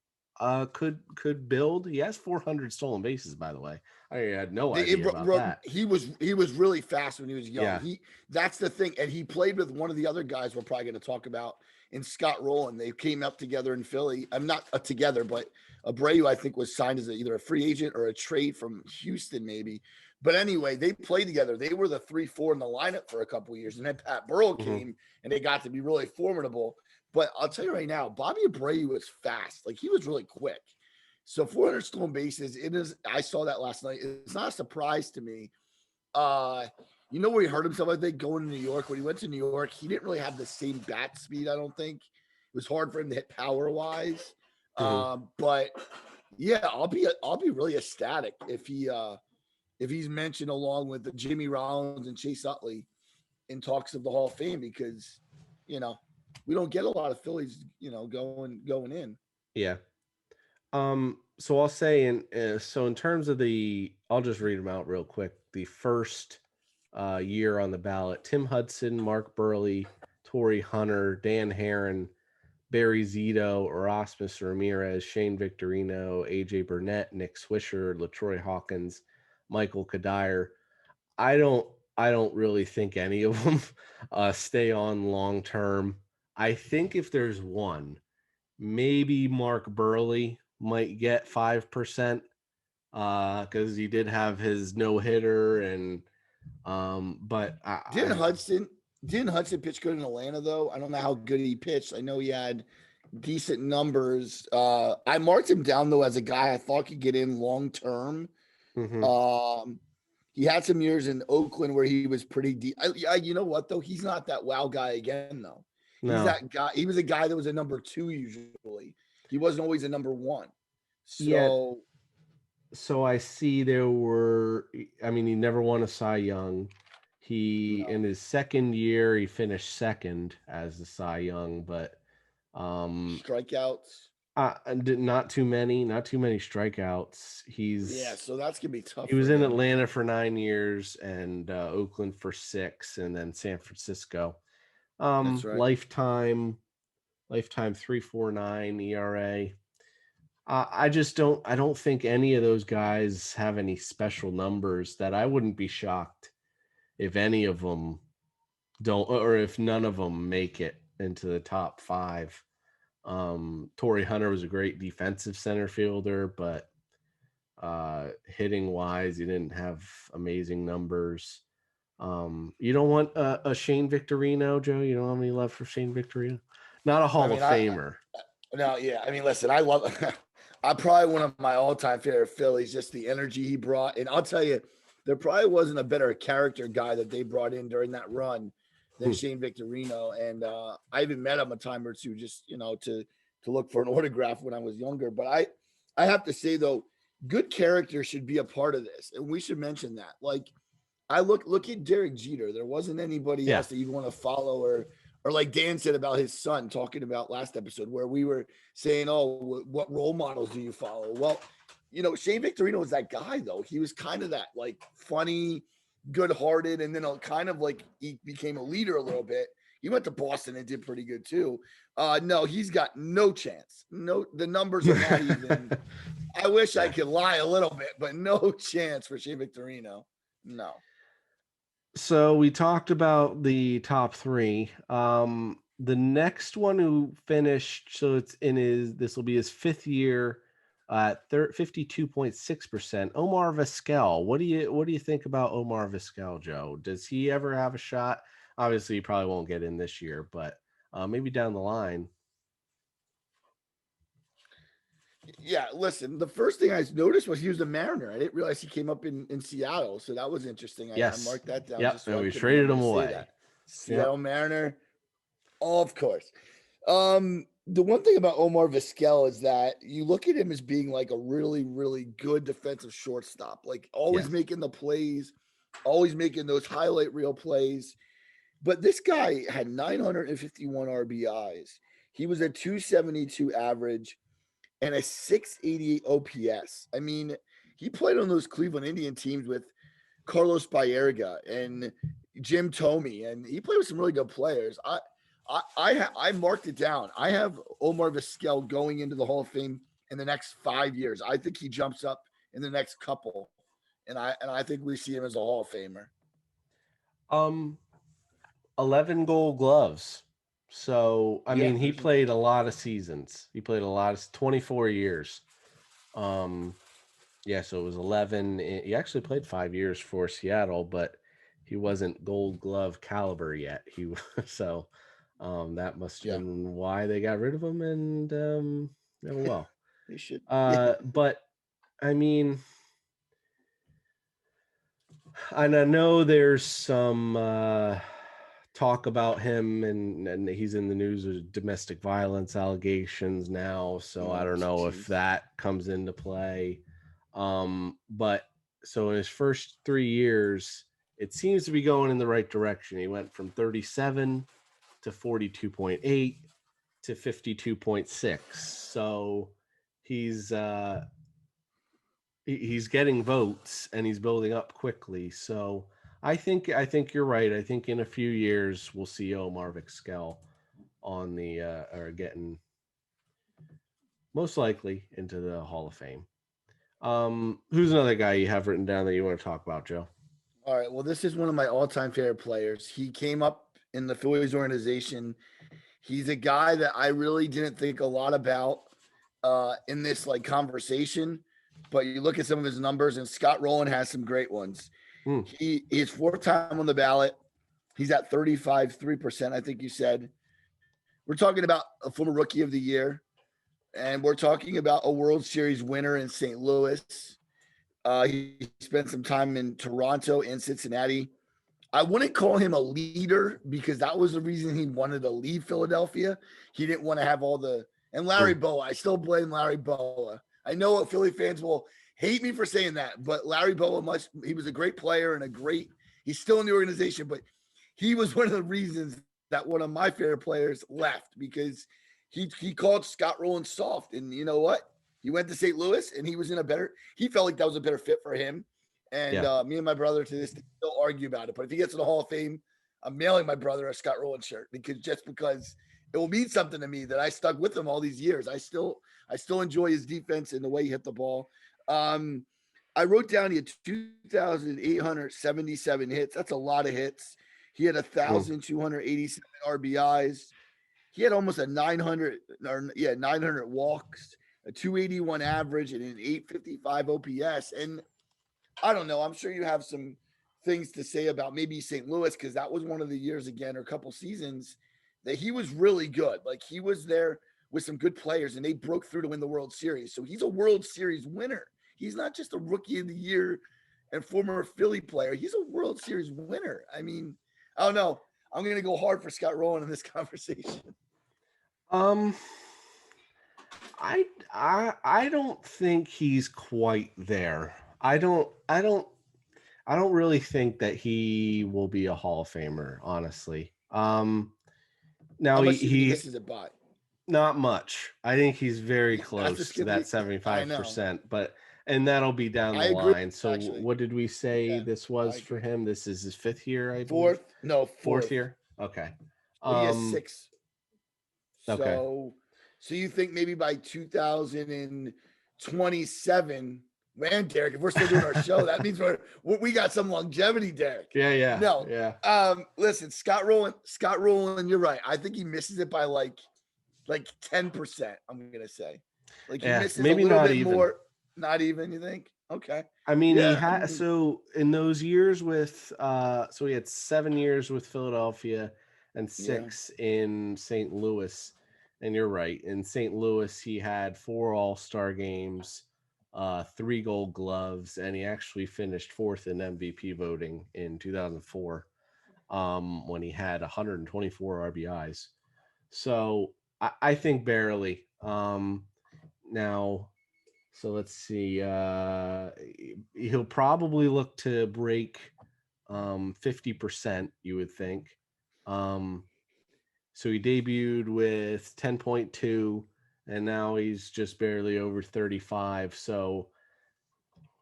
could build. He has 400 stolen bases, by the way. I had no idea about that. he was really fast when he was young. Yeah. That's the thing, and he played with one of the other guys we're probably going to talk about in Scott Rowland. They came up together in Philly. I'm not together, but Abreu I think was signed as either a free agent or a trade from Houston, maybe. But anyway, they played together. They were the 3-4 in the lineup for a couple of years, and then Pat Burrell Mhm. came, and they got to be really formidable. But I'll tell you right now, Bobby Abreu was fast. Like he was really quick. So 400 stolen bases, it is. I saw that last night. It's not a surprise to me. You know where he hurt himself, I think, going to New York. When he went to New York, he didn't really have the same bat speed, I don't think. It was hard for him to hit power wise. Mhm. But yeah, I'll be really ecstatic if he's mentioned along with Jimmy Rollins and Chase Utley in talks of the Hall of Fame, because you know we don't get a lot of Phillies, going in. Yeah. So I'll say in terms of I'll just read them out real quick. The first year on the ballot: Tim Hudson, Mark Burley, Torrey Hunter, Dan Herron, Barry Zito, Erasmus Ramirez, Shane Victorino, AJ Burnett, Nick Swisher, LaTroy Hawkins, Michael Kadire. I don't I don't really think any of them stay on long term. I think if there's one, maybe Mark Burley might get 5% because he did have his no hitter and but Didn't Hudson didn't Hudson pitch good in Atlanta though? I don't know how good he pitched. I know he had decent numbers. I marked him down though as a guy I thought could get in long term. mhm. Um, he had some years in Oakland where he was pretty deep. You know what though? He's not that wow guy again though. He's No. that guy. He was a guy that was a number two usually. He wasn't always a number one. Yet So so I see I mean he never won a Cy Young. He no. in his second year he finished second as the Cy Young, but um Strikeouts. not too many strikeouts. Yeah, so that's gonna be tough He was for in him. Atlanta for 9 years and Oakland for 6, and then San Francisco. That's right. Lifetime 3.49 ERA. I don't think any of those guys have any special numbers that I wouldn't be shocked if any of them don't, or if none of them make it into the top five. Torrey Hunter was a great defensive center fielder, but hitting wise, he didn't have amazing numbers. You don't want a Shane Victorino, Joe. You don't have any love for Shane Victorino. Not a I Hall of mean, Famer. no, yeah. I mean, listen, I love. I probably one of my all-time favorite Phillies. Just the energy he brought, and I'll tell you, there probably wasn't a better character guy that they brought in during that run than Hmm. Shane Victorino. And I even met him a time or two, just to look for an autograph when I was younger. But I have to say though, good character should be a part of this, and we should mention that. Like, I look at Derek Jeter. There wasn't anybody Yeah, else that you'd want to follow or Or like Dan said about his son, talking about last episode, where we were saying, "Oh, what role models do you follow?" Well, Shane Victorino was that guy, though. He was kind of that like funny, good-hearted, and then kind of like he became a leader a little bit. He went to Boston and did pretty good too. No, he's got no chance. No, the numbers are not even. I wish I could lie a little bit, but no chance for Shea Victorino. No. So we talked about the top three. The next one who finished, so this will be his fifth year at 52.6%. Omar Vizquel. What do you think about Omar Vizquel, Joe? Does he ever have a shot? Obviously, he probably won't get in this year, but maybe down the line. Yeah, listen, the first thing I noticed was he was a Mariner. I didn't realize he came up in Seattle, so that was interesting. I Yes. marked that down Yep. just so And I we could traded remember him to say away. that. Yep. Seattle Mariner, of course. The one thing about Omar Vizquel is that you look at him as being like a really, really good defensive shortstop, like always Yes. making the plays, always making those highlight reel plays. But this guy had 951 RBIs. He was a 272 average and a 688 OPS. I mean, he played on those Cleveland Indian teams with Carlos Baerga and Jim Thome, and he played with some really good players. I marked it down. I have Omar Vizquel going into the Hall of Fame in the next 5 years. I think he jumps up in the next couple, and I think we see him as a Hall of Famer. Um, 11 Gold Gloves. So, I Yeah, mean, he played a lot of seasons. He played a lot of 24 years. Yeah, so it was 11. He actually played 5 years for Seattle, but he wasn't Gold Glove caliber yet. So that must have yeah, been why they got rid of him. And oh well. they should. Yeah, But I mean, and I know there's some talk about him, and he's in the news with domestic violence allegations now. So I oh, don't know if geez. that comes into play. But so in his first 3 years, it seems to be going in the right direction. He went from 37 to 42.8 to 52.6. So he's he's getting votes and he's building up quickly. So I think you're right. I think in a few years we'll see Omar Vizquel on the or getting most likely into the Hall of Fame. Who's another guy you have written down that you want to talk about, Joe? All right. Well, this is one of my all-time favorite players. He came up in the Phillies organization. He's a guy that I really didn't think a lot about in this like conversation, but you look at some of his numbers, and Scott Rowland has some great ones. Hmm. He's fourth time on the ballot. He's at 35.3%, I think you said. We're talking about a former rookie of the year, and we're talking about a World Series winner in St. Louis. He spent some time in Toronto and Cincinnati. I wouldn't call him a leader because that was the reason he wanted to leave Philadelphia. He didn't want to have all the and Larry Boa. I still blame Larry Boa. I know Philly fans will hate me for saying that, but Larry Boa he was a great player and he's still in the organization, but he was one of the reasons that one of my favorite players left because he called Scott Rowland soft. And you know what? He went to St. Louis and he felt like that was a better fit for him. And Yeah. me and my brother to this day still argue about it. But if he gets in the Hall of Fame, I'm mailing my brother a Scott Rowland shirt because it will mean something to me that I stuck with him all these years. I still enjoy his defense and the way he hit the ball. I wrote down he had 2,877 hits. That's a lot of hits. He had 1,287 RBIs. He had almost a 900 walks, a 281 average, and an 855 OPS. And I don't know. I'm sure you have some things to say about maybe St. Louis because that was one of the years again or a couple seasons that he was really good. Like he was there with some good players and they broke through to win the World Series. So he's a World Series winner. He's not just a rookie of the year and former Philly player. He's a World Series winner. I mean, I don't know. I'm going to go hard for Scott Rowland in this conversation. Um, I don't think he's quite there. I don't really think that he will be a Hall of Famer, honestly. Now How much do you think he he misses it by? not much. I think he's very That's close just to gonna that be. I know. 75%, but and that'll be down I the agree. line. So Actually, what did we say yeah, this I was for agree. him? This is his fifth year, I believe. Fourth, no, Fourth fourth. year? Okay. Well, he has Um, 6. okay. So, so you think maybe by 2027, man, Derek, if we're still doing our show, that means we got some longevity, Derek. Yeah, yeah, No, yeah. listen, Scott Rowland, you're right. I think he misses it by like 10%. I'm gonna say, like he Yeah, misses a maybe little not bit even. more. Not even, you think? Okay, I mean, he yeah. I had mean, so in those years with so he had 7 years with Philadelphia and yeah, 6 in St. Louis. And you're right. In St. Louis, he had 4 All-Star games, 3 Gold Gloves, and he actually finished fourth in MVP voting in 2004, when he had 124 RBIs. So I think barely. Now so let's see. He'll probably look to break 50%, you would think. Um, so he debuted with 10.2, and now he's just barely over 35. So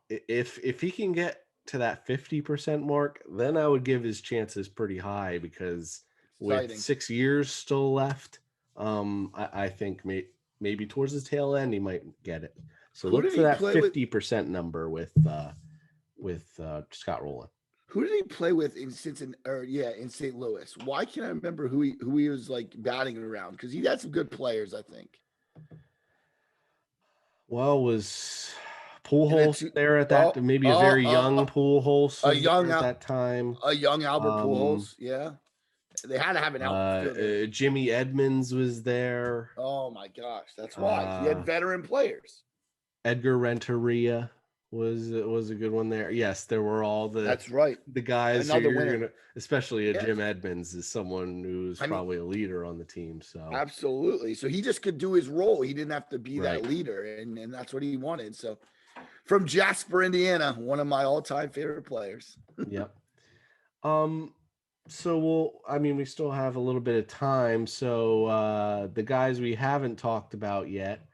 if he can get to that 50% mark, then I would give his chances pretty high because with exciting. 6 years still left, I think maybe towards the tail end he might get it. So Who look did for he that play with? 50% number with Scott Rowland. Who did he play with in Cincinnati? Or yeah, in St. Louis. Why can't I remember who he was like batting around? Because he had some good players, I think. Well, was And then Pujols two, there at that? oh, Maybe a oh, very young Pujols a was there young at out, that time. a young Albert Um, Pujols. Yeah, they had to have an outfielder. Jimmy Edmonds was there. Oh my gosh, that's why he had Uh, veteran players. Edgar Renteria was a good one there. Yes, there were all That's right. the guys who Another you're winner. gonna, especially a Yes, Jim Edmonds is someone who's I mean, probably a leader on the team. So absolutely. So he just could do his role. He didn't have to be that right, leader, and that's what he wanted. So from Jasper, Indiana, one of my all-time favorite players. yep. Um, so I mean, we still have a little bit of time. So the guys we haven't talked about yet.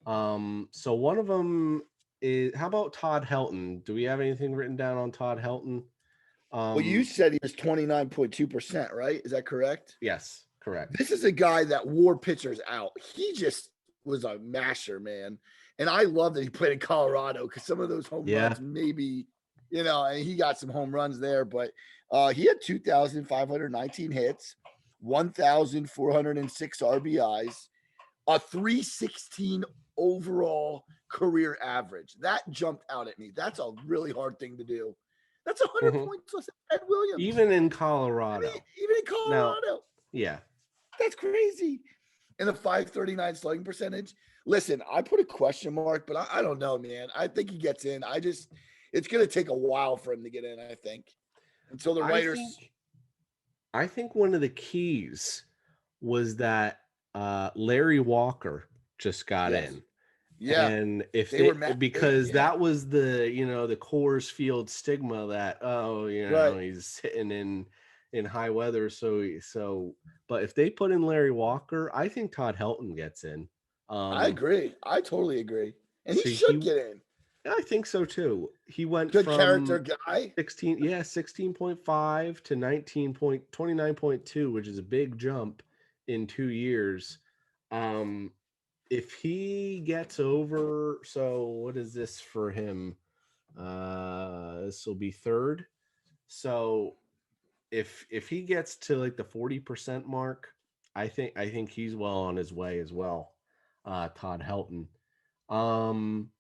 So one of them is, how about Todd Helton? Do we have anything written down on Todd Helton? Well, you Um, said he was 29.2%, right? Is that correct? yes, correct. This is a guy that wore pitchers out. He just was a masher, man. And I love that he played in Colorado because some of those home Yeah. runs, maybe, and he got some home runs there, but he had 2,519 hits, 1,406 RBIs, a 316 overall career average. That jumped out at me. That's a really hard thing to do. That's 100 Mhm. points less than Ed Williams. Even in I mean, Colorado. even in Now, Colorado. yeah. That's crazy. And a 539 slugging percentage. Listen, I put a question mark, but I don't know, man. I think he gets in. It's going to take a while for him to get in, I think, until the I writers. think I think one of the keys was that Larry Walker just got Yes. in. Yeah. And if They were because yeah. that was the Coors Field stigma that, oh, Right. he's hitting in high weather, but if they put in Larry Walker, I think Todd Helton gets in. I Um agree. I totally agree. And he so should he get in. I think so too. He went Good character from guy. 16.5 to 29.2, which is a big jump in 2 years. Um if he gets over, so what is this for him? This will be third. So if he gets to like the 40% mark, I think he's well on his way as well. Todd Helton. Um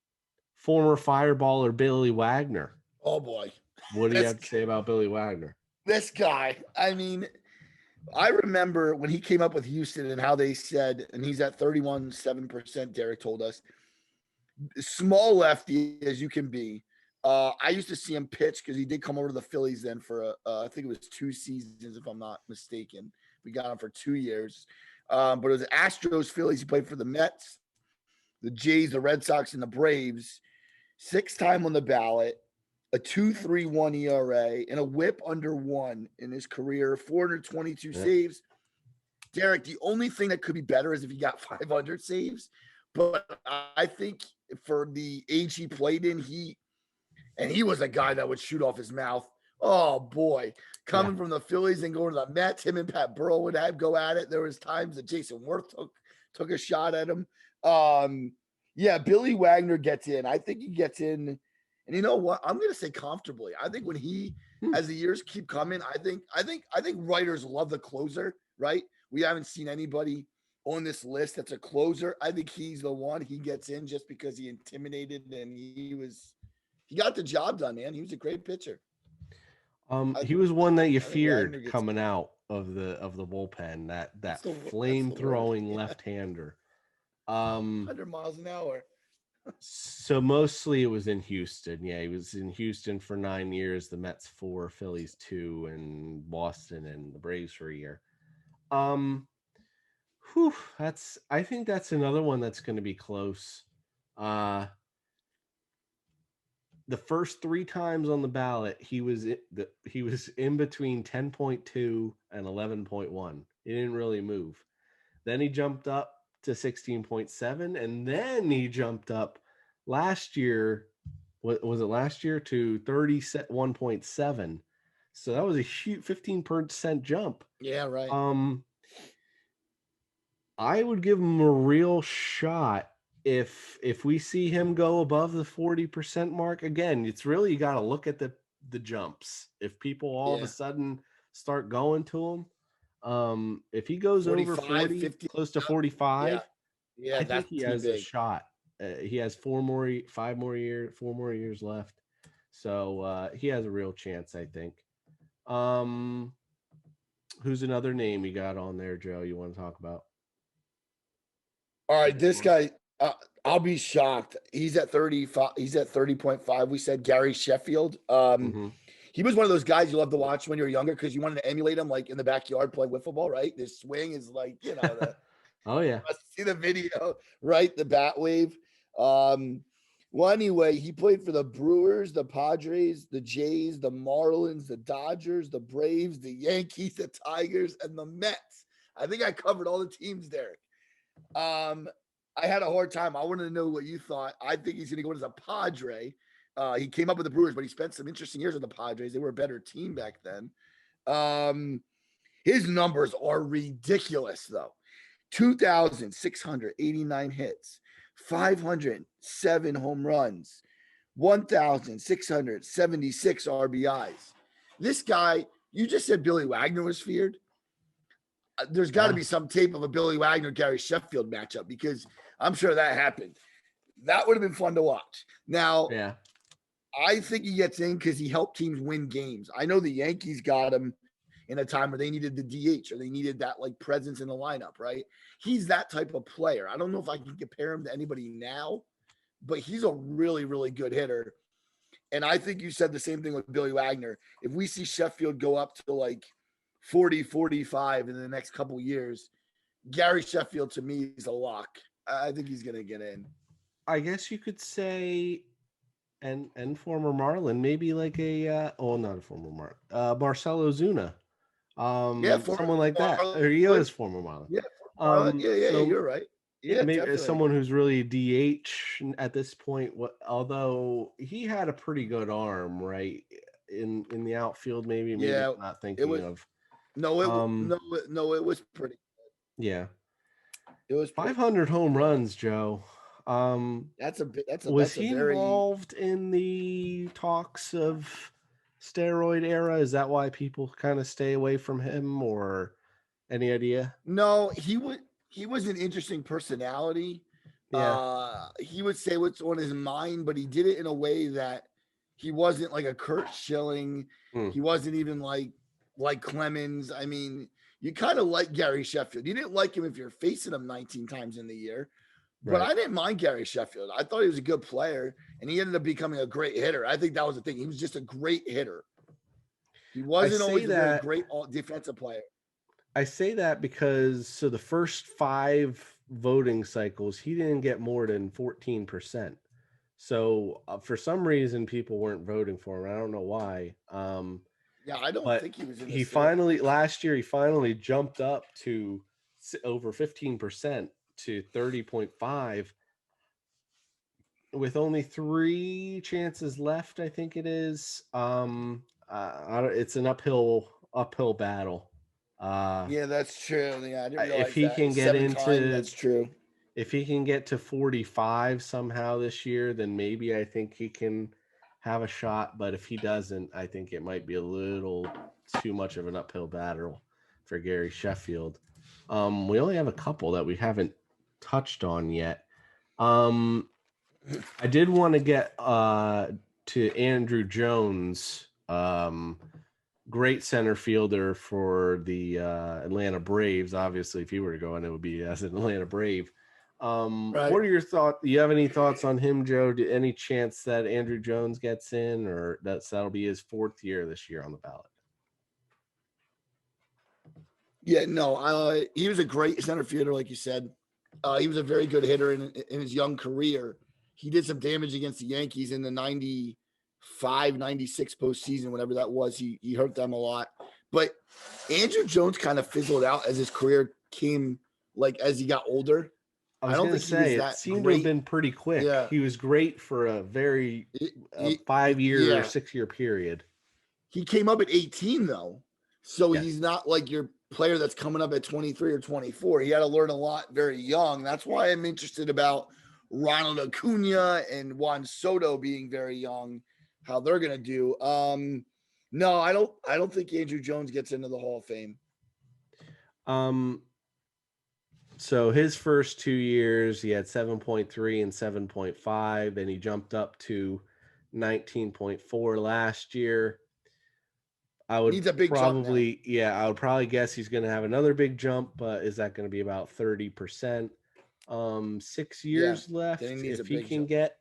Former fireballer Billy Wagner. Oh boy. What do you This have to say about Billy Wagner? this guy. I mean, I remember when he came up with Houston and how they said, and he's at 31.7%, Derek told us, small lefty as you can be. I used to see him pitch because he did come over to the Phillies then for I think it was 2 seasons, if I'm not mistaken. We got him for 2 years. But it was Astros, Phillies. He played for the Mets, the Jays, the Red Sox, and the Braves. 6 time on the ballot, a 2.31 ERA, and a whip under 1 in his career, 422 Yeah. saves, Derek, the only thing that could be better is if he got 500 saves. But I think for the age he played in, he was a guy that would shoot off his mouth. Oh boy, Yeah. coming from the Phillies and going to the Mets, him and Pat Burrell would have go at it. There was times that Jason Worth took a shot at him. Yeah, Billy Wagner gets in. I think he gets in, and you know what? I'm going to say comfortably. I think when as the years keep coming, I think writers love the closer, right? We haven't seen anybody on this list that's a closer. I think he's the one. He gets in just because he intimidated and he got the job done, man. He was a great pitcher. He was one that you feared Wagner coming out of the bullpen. That flame the word. throwing Yeah. left-hander. 100 miles an hour. So mostly it was in Houston. Yeah, he was in Houston for 9 years, the Mets 4, Phillies 2, and Boston and the Braves for a year. I think that's another one that's going to be close. The first 3 times on the ballot, he was in between 10.2 and 11.1. He didn't really move. Then he jumped up to 16.7, and then he jumped up last year. What was it last year to 31.7? So that was a huge 15% jump. Yeah, right. I would give him a real shot if we see him go above the 40% mark. Again, it's really, you got to look at the jumps. If people all of a sudden start going to him, if he goes over 40, 50, close to 45, I think he has a shot. He has 4 more years left, so he has a real chance, I think. Who's another name you got on there, Joe, you want to talk about? All right, this guy, I'll be shocked. He's at 35. He's at 30.5. We said Gary Sheffield. He was one of those guys you love to watch when you were younger because you wanted to emulate him, like in the backyard, play wiffle ball, right? This swing is like, oh yeah. See the video, right? The bat wave. Well, anyway, he played for the Brewers, the Padres, the Jays, the Marlins, the Dodgers, the Braves, the Yankees, the Tigers, and the Mets. I think I covered all the teams, Derek. I had a hard time. I wanted to know what you thought. I think he's going to go as a Padre. He came up with the Brewers, but he spent some interesting years with the Padres. They were a better team back then. His numbers are ridiculous, though. 2,689 hits, 507 home runs, 1,676 RBIs. This guy, you just said Billy Wagner was feared. There's got to be some tape of a Billy Wagner Gary Sheffield matchup because I'm sure that happened. That would have been fun to watch. Now, I think he gets in because he helped teams win games. I know the Yankees got him in a time where they needed the DH or they needed that like presence in the lineup, right? He's that type of player. I don't know if I can compare him to anybody now, but he's a really, really good hitter. And I think you said the same thing with Billy Wagner. If we see Sheffield go up to like 40, 45 in the next couple years, Gary Sheffield to me is a lock. I think he's going to get in. I guess you could say, and former Marlin, maybe like not a former Marlin, Marcelo Zuna. Someone like that. Or he is former Marlin. Yeah, you're right. Yeah, maybe definitely. Someone who's really DH at this point. Although he had a pretty good arm, right? In the outfield, maybe. I'm not thinking of. No, it was pretty good. Yeah. It was 500 home runs, Joe. Was he involved in the talks of steroid era? Is that why people kind of stay away from him, or any idea? No, he was an interesting personality. Yeah. He would say what's on his mind, but he did it in a way that he wasn't like a Kurt Schilling. He wasn't even like Clemens. I mean, you kind of like Gary Sheffield. You didn't like him if you're facing him 19 times in the year. But I didn't mind Gary Sheffield. I thought he was a good player, and he ended up becoming a great hitter. I think that was the thing. He was just a great hitter. He wasn't always a great defensive player. I say that because the first 5 voting cycles, he didn't get more than 14%. So for some reason, people weren't voting for him. I don't know why. I don't think he was in last year, he finally jumped up to over 15% to 30.5 with only 3 chances left. I think it is. It's an uphill battle. Uh, Yeah, that's true. Yeah, I didn't if realize he that. can It's get 7 times. into That's true. if he can get to 45 somehow this year, then maybe I think he can have a shot. But if he doesn't, I think it might be a little too much of an uphill battle for Gary Sheffield. We only have a couple that we haven't touched on yet. I did want to get to Andrew Jones, great center fielder for the Atlanta Braves. Obviously, if he were to go in, it would be as an Atlanta Brave. Right. What are your thoughts? Do you have any thoughts on him, Joe? Any chance that Andrew Jones gets in, or that'll be his 4th year this year on the ballot? Yeah, no, he was a great center fielder, like you said. He was a very good hitter in his young career. He did some damage against the Yankees in the 95, 96 postseason, whatever that was. He hurt them a lot. But Andrew Jones kind of fizzled out as his career came, like, as he got older. I I was don't going to think he was say it that seemed to have great. been pretty quick. Yeah. He was great for a very He- 5-year or yeah. 6-year period. He came up at 18, though. So Yes. he's not like your player that's coming up at 23 or 24. He had to learn a lot very young. That's why I'm interested about Ronald Acuna and Juan Soto being very young, how they're gonna do. No, I don't think Andrew Jones gets into the Hall of Fame. So his first 2 years, he had 7.3 and 7.5. Then he jumped up to 19.4 last year. I would Needs a big jump now. I would probably guess he's going to have another big jump, but is that going to be about 30%? 6 Yeah. years Then he left. needs a If he big can jump. get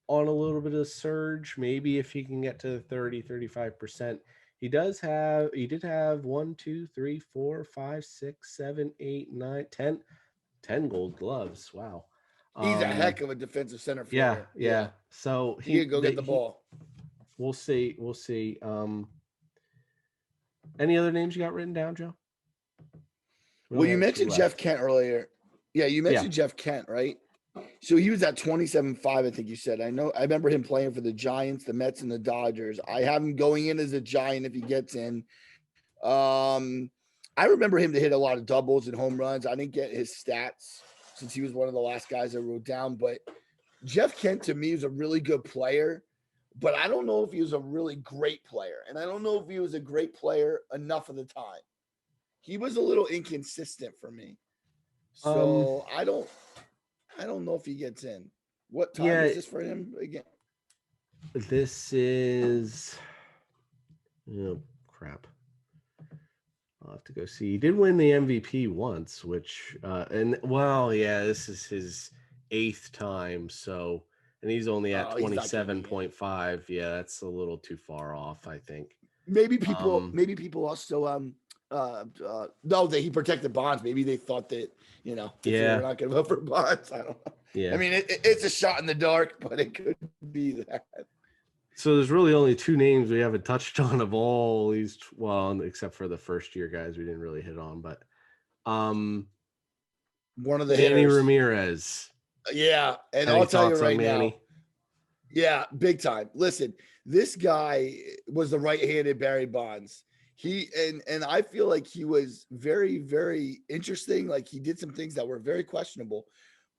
on a little bit of surge, maybe if he can get to 35%. He did have 1, 2, 3, 4, 5, 6, 7, 8, 9, 10 10 gold gloves. Wow. He's a Um, heck of a defensive center yeah, fielder. Yeah. yeah. So He could go get the ball. we'll see. We'll see. Any other names you got written down, Joe? We Well, only you have 2 mentioned Jeff left. Kent earlier. Yeah, you Yeah. mentioned Jeff Kent, right? So he was at 27.5, I think you said. I remember him playing for the Giants, the Mets, and the Dodgers. I have him going in as a Giant if he gets in. I remember him to hit a lot of doubles and home runs. I didn't get his stats since he was one of the last guys I wrote down, but Jeff Kent to me was a really good player, but I don't know if he was a really great player. And I don't know if he was a great player enough of the time. He was a little inconsistent for me. Um, So I don't know if he gets in. What time yeah, is this for him again? this is oh crap. I'll have to go see. He did win the MVP once, which this is his 8th time, so and he's only at Oh, he's not getting in. 27.5. Yeah, that's a little too far off, I think. Maybe Um, people also know that he protected Bonds. Maybe they thought that, if they were yeah, not going to vote for Bonds. I don't know. I yeah. mean, it's a shot in the dark, but it could be that. So there's really only 2 names we haven't touched on of all these, well, except for the first year guys we didn't really hit on, but One of the Manny hitters. Ramirez. Yeah. And Any I'll tell you thoughts on right Manny? now. Yeah, big time. Listen, this guy was the right-handed Barry Bonds. And I feel like he was very, very interesting. Like he did some things that were very questionable,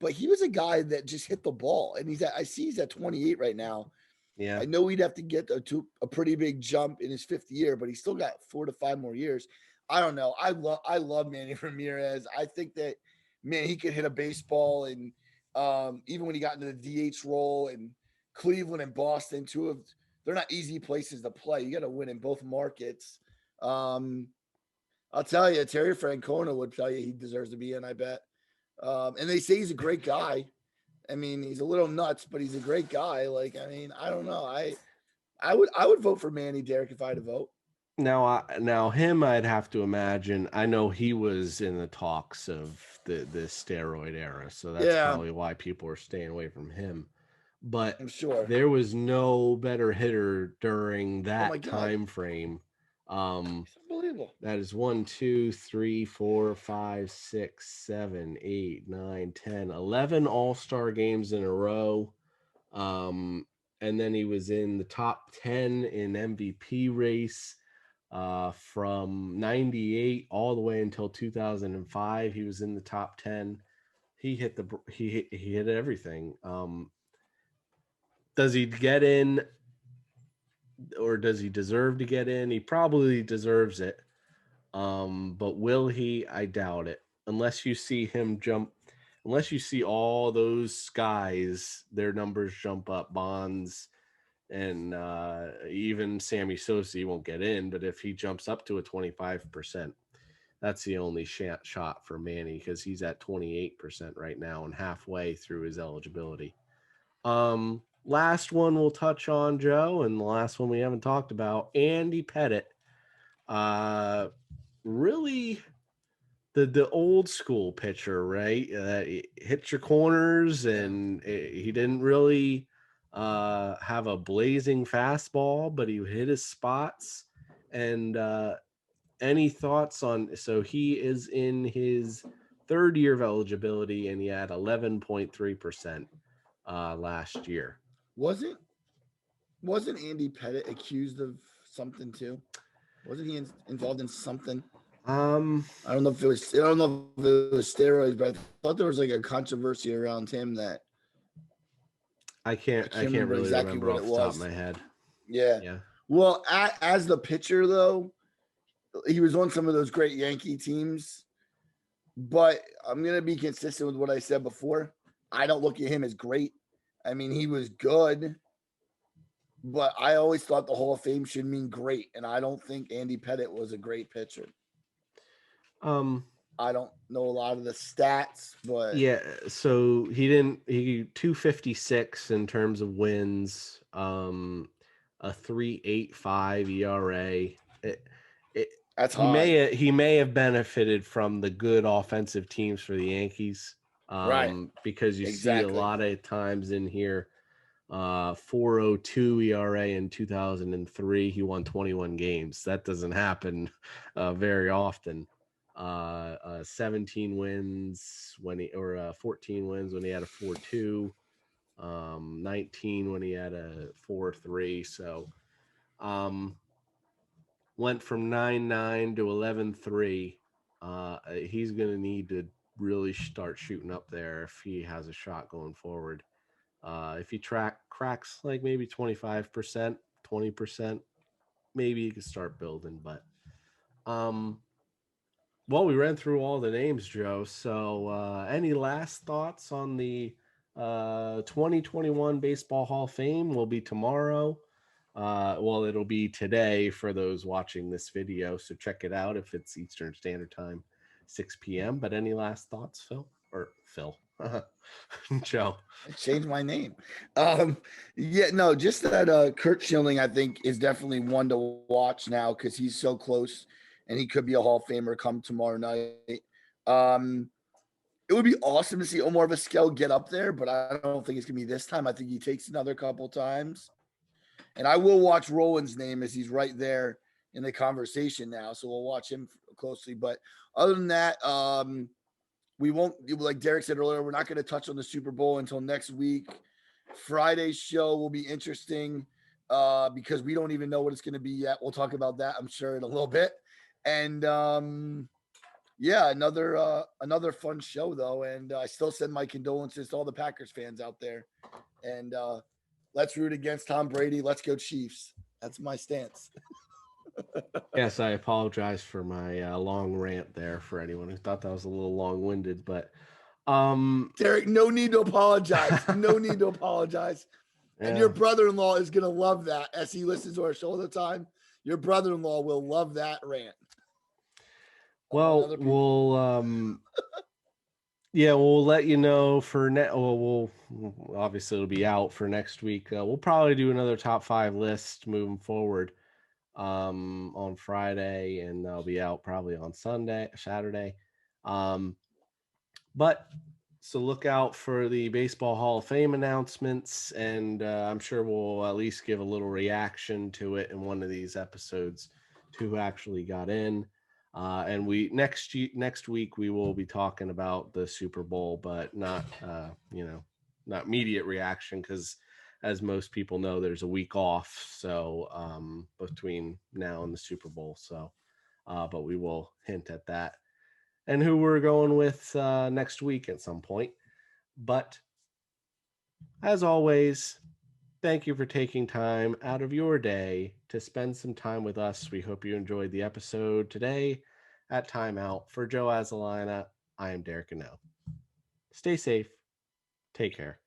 but he was a guy that just hit the ball. And I see he's at 28 right now. Yeah. I know he'd have to get a pretty big jump in his 5th year, but he's still got 4 to 5 more years. I don't know. I love Manny Ramirez. I think that, man, he could hit a baseball, and even when he got into the DH role, and Cleveland and Boston, they're not easy places to play. You got to win in both markets. I'll tell you, Terry Francona would tell you he deserves to be in, I bet. And they say he's a great guy. I mean, he's a little nuts, but he's a great guy. Like, I mean, I don't know. I would vote for Manny, Derek, if I had to vote. Now him, I'd have to imagine. I know he was in the talks of the steroid era, so that's Yeah, probably why people are staying away from him. But I'm sure. there was no better hitter during Oh my that God, time frame. he's unbelievable. That is 1, 2, 3, 4, 5, 6, 7, 8, 9, 10, 11 All-Star games in a row. And then he was in the top 10 in MVP race from 98 all the way until 2005. He was in the top 10. He hit everything. Does he get in, or does he deserve to get in? He probably deserves it. But will he? I doubt it. Unless you see him jump, unless you see all those guys, their numbers jump up. Bonds and even Sammy Sosa, he won't get in. But if he jumps up to a 25%, that's the only shot for Manny, because he's at 28% right now and halfway through his eligibility. Last one we'll touch on, Joe, and the last one we haven't talked about, Andy Pettitte. Really the old school pitcher, right? Hit your corners, and he didn't really have a blazing fastball, but he hit his spots. And any thoughts on? So he is in his third year of eligibility, and he had 11.3% last year. Wasn't Andy Pettitte accused of something too? Wasn't he involved in something? I don't know if it was steroids, but I thought there was like a controversy around him that I can't really exactly remember what off it the top was. of my head. Yeah. Well, as the pitcher though, he was on some of those great Yankee teams. But I'm gonna be consistent with what I said before. I don't look at him as great. I mean, he was good, but I always thought the Hall of Fame should mean great, and I don't think Andy Pettitte was a great pitcher. I don't know a lot of the stats, but yeah, so he 256 in terms of wins, a 3.85 ERA. that's high. He may have benefited from the good offensive teams for the Yankees, Right. because you see a lot of times in here, 4.02 ERA in 2003. He won 21 games. That doesn't happen very often. 17 wins when he, or 14 wins when he had a 4.2, 19 when he had a 4.3. So went from 9.9 to 11.3. He's going to need to really start shooting up there if he has a shot going forward. If he cracks like maybe 25%, 20%, maybe you can start building. But well, we ran through all the names, Joe. So any last thoughts on the 2021 Baseball Hall of Fame? Will be tomorrow. Well, it'll be today for those watching this video. So check it out if it's Eastern Standard Time, 6 p.m. But any last thoughts, Phil? Or Phil? Joe. I changed my name. Yeah, no, just that Kurt Schilling, I think, is definitely one to watch now because he's so close and he could be a Hall of Famer come tomorrow night. It would be awesome to see Omar Vizquel get up there, but I don't think it's gonna be this time. I think he takes another couple times. And I will watch Roland's name as he's right there in the conversation now. So we'll watch him closely. But other than that, we won't, like Derek said earlier, we're not going to touch on the Super Bowl until next week. Friday's show will be interesting because we don't even know what it's going to be yet. We'll talk about that, I'm sure, in a little bit. And yeah, another fun show though. And I still send my condolences to all the Packers fans out there. And let's root against Tom Brady. Let's go Chiefs. That's my stance. Yes, I apologize for my long rant there for anyone who thought that was a little long-winded, but Derek, no need to apologize. No need to apologize. Yeah. And your brother-in-law is going to love that as he listens to our show all the time. Your brother-in-law will love that rant. Well, we'll let you know for we'll obviously it'll be out for next week. We'll probably do another top 5 list moving forward on Friday, and they'll be out probably on Saturday. But so look out for the Baseball Hall of Fame announcements, and I'm sure we'll at least give a little reaction to it in one of these episodes to who actually got in. And we next week we will be talking about the Super Bowl, but not not immediate reaction, because as most people know, there's a week off, so between now and the Super Bowl. So, but we will hint at that and who we're going with next week at some point. But as always, thank you for taking time out of your day to spend some time with us. We hope you enjoyed the episode today at Timeout. For Joe Azalina, I am Derek Ano. Stay safe. Take care.